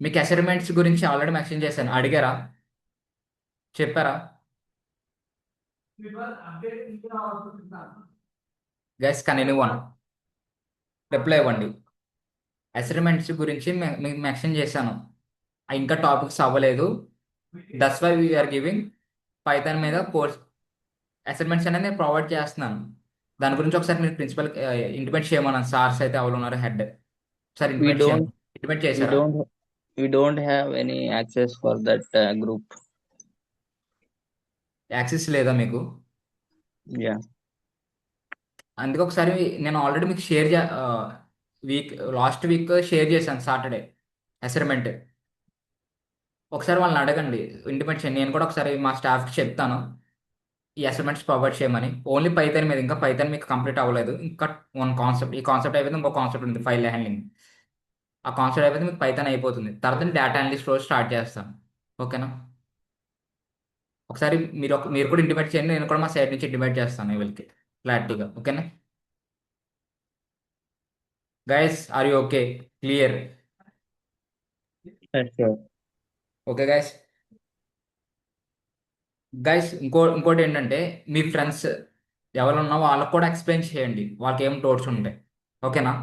మీకు అసైన్మెంట్స్ గురించి ఆల్రెడీ మెన్షన్ చేశాను, అడిగారా, చెప్పారా? గైస్ కానీ వన్ రిప్లై ఇవ్వండి. అసైన్మెంట్స్ గురించి మీకు మెన్షన్ చేశాను, ఇంకా టాపిక్స్ అవ్వలేదు. That's why we're giving Python మీద కోర్స్ అసైన్మెంట్స్ అనేది నేను ప్రొవైడ్ చేస్తున్నాను. దాని గురించి ఒకసారి మీరు ప్రిన్సిపల్ ఇంటిమేట్ చేయమన్నాను. సార్స్ అయితే ఎవరు ఉన్నారు, head sir we intimate don't చేయండి. ఇంటిమేట్ we చేశారా? don't we don't have any access for that group. Access లేదా మీకు? యా. అందుకే ఒకసారి నేను ఆల్రెడీ మీకు లాస్ట్ వీక్ షేర్ చేశాను సాటర్డే అసైన్మెంట్. ఒకసారి వాళ్ళని అడగండి ఇంటిమేట్ చేయండి. నేను కూడా ఒకసారి మా స్టాఫ్కి చెప్తాను ఈ అసైన్మెంట్స్ ప్రొవైడ్ చేయమని. ఓన్లీ పైథాన్ మీద, ఇంకా పైథాన్ మీకు కంప్లీట్ అవ్వలేదు. ఇంకా వన్ కాన్సెప్ట్, ఈ కాన్సెప్ట్ అయిపోతే ఇంకో కాన్సెప్ట్ ఉంది, ఫైల్ హ్యాండ్లింగ్. ఆ కాన్సెప్ట్ అయిపోతే మీకు పైథాన్ అయిపోతుంది. తర్వాత డేటా అనలిస్ట్ రోజు స్టార్ట్ చేస్తాను. ఓకేనా? ఒకసారి మీరు కూడా ఇంటిమేట్ చేయండి, నేను కూడా మా సైడ్ నుంచి ఇంటిమేట్ చేస్తాను వీళ్ళకి క్లారిటీగా. ఓకేనా guys, are you okay? Clear? Sure. Okay guys. ఇంకోటి ఏంటంటే, మీ ఫ్రెండ్స్ ఎవరున్నా వాళ్ళకి కూడా ఎక్స్ప్లెయిన్ చేయండి వాళ్ళకి ఏం డౌట్స్ ఉంటాయి. ఓకేనా?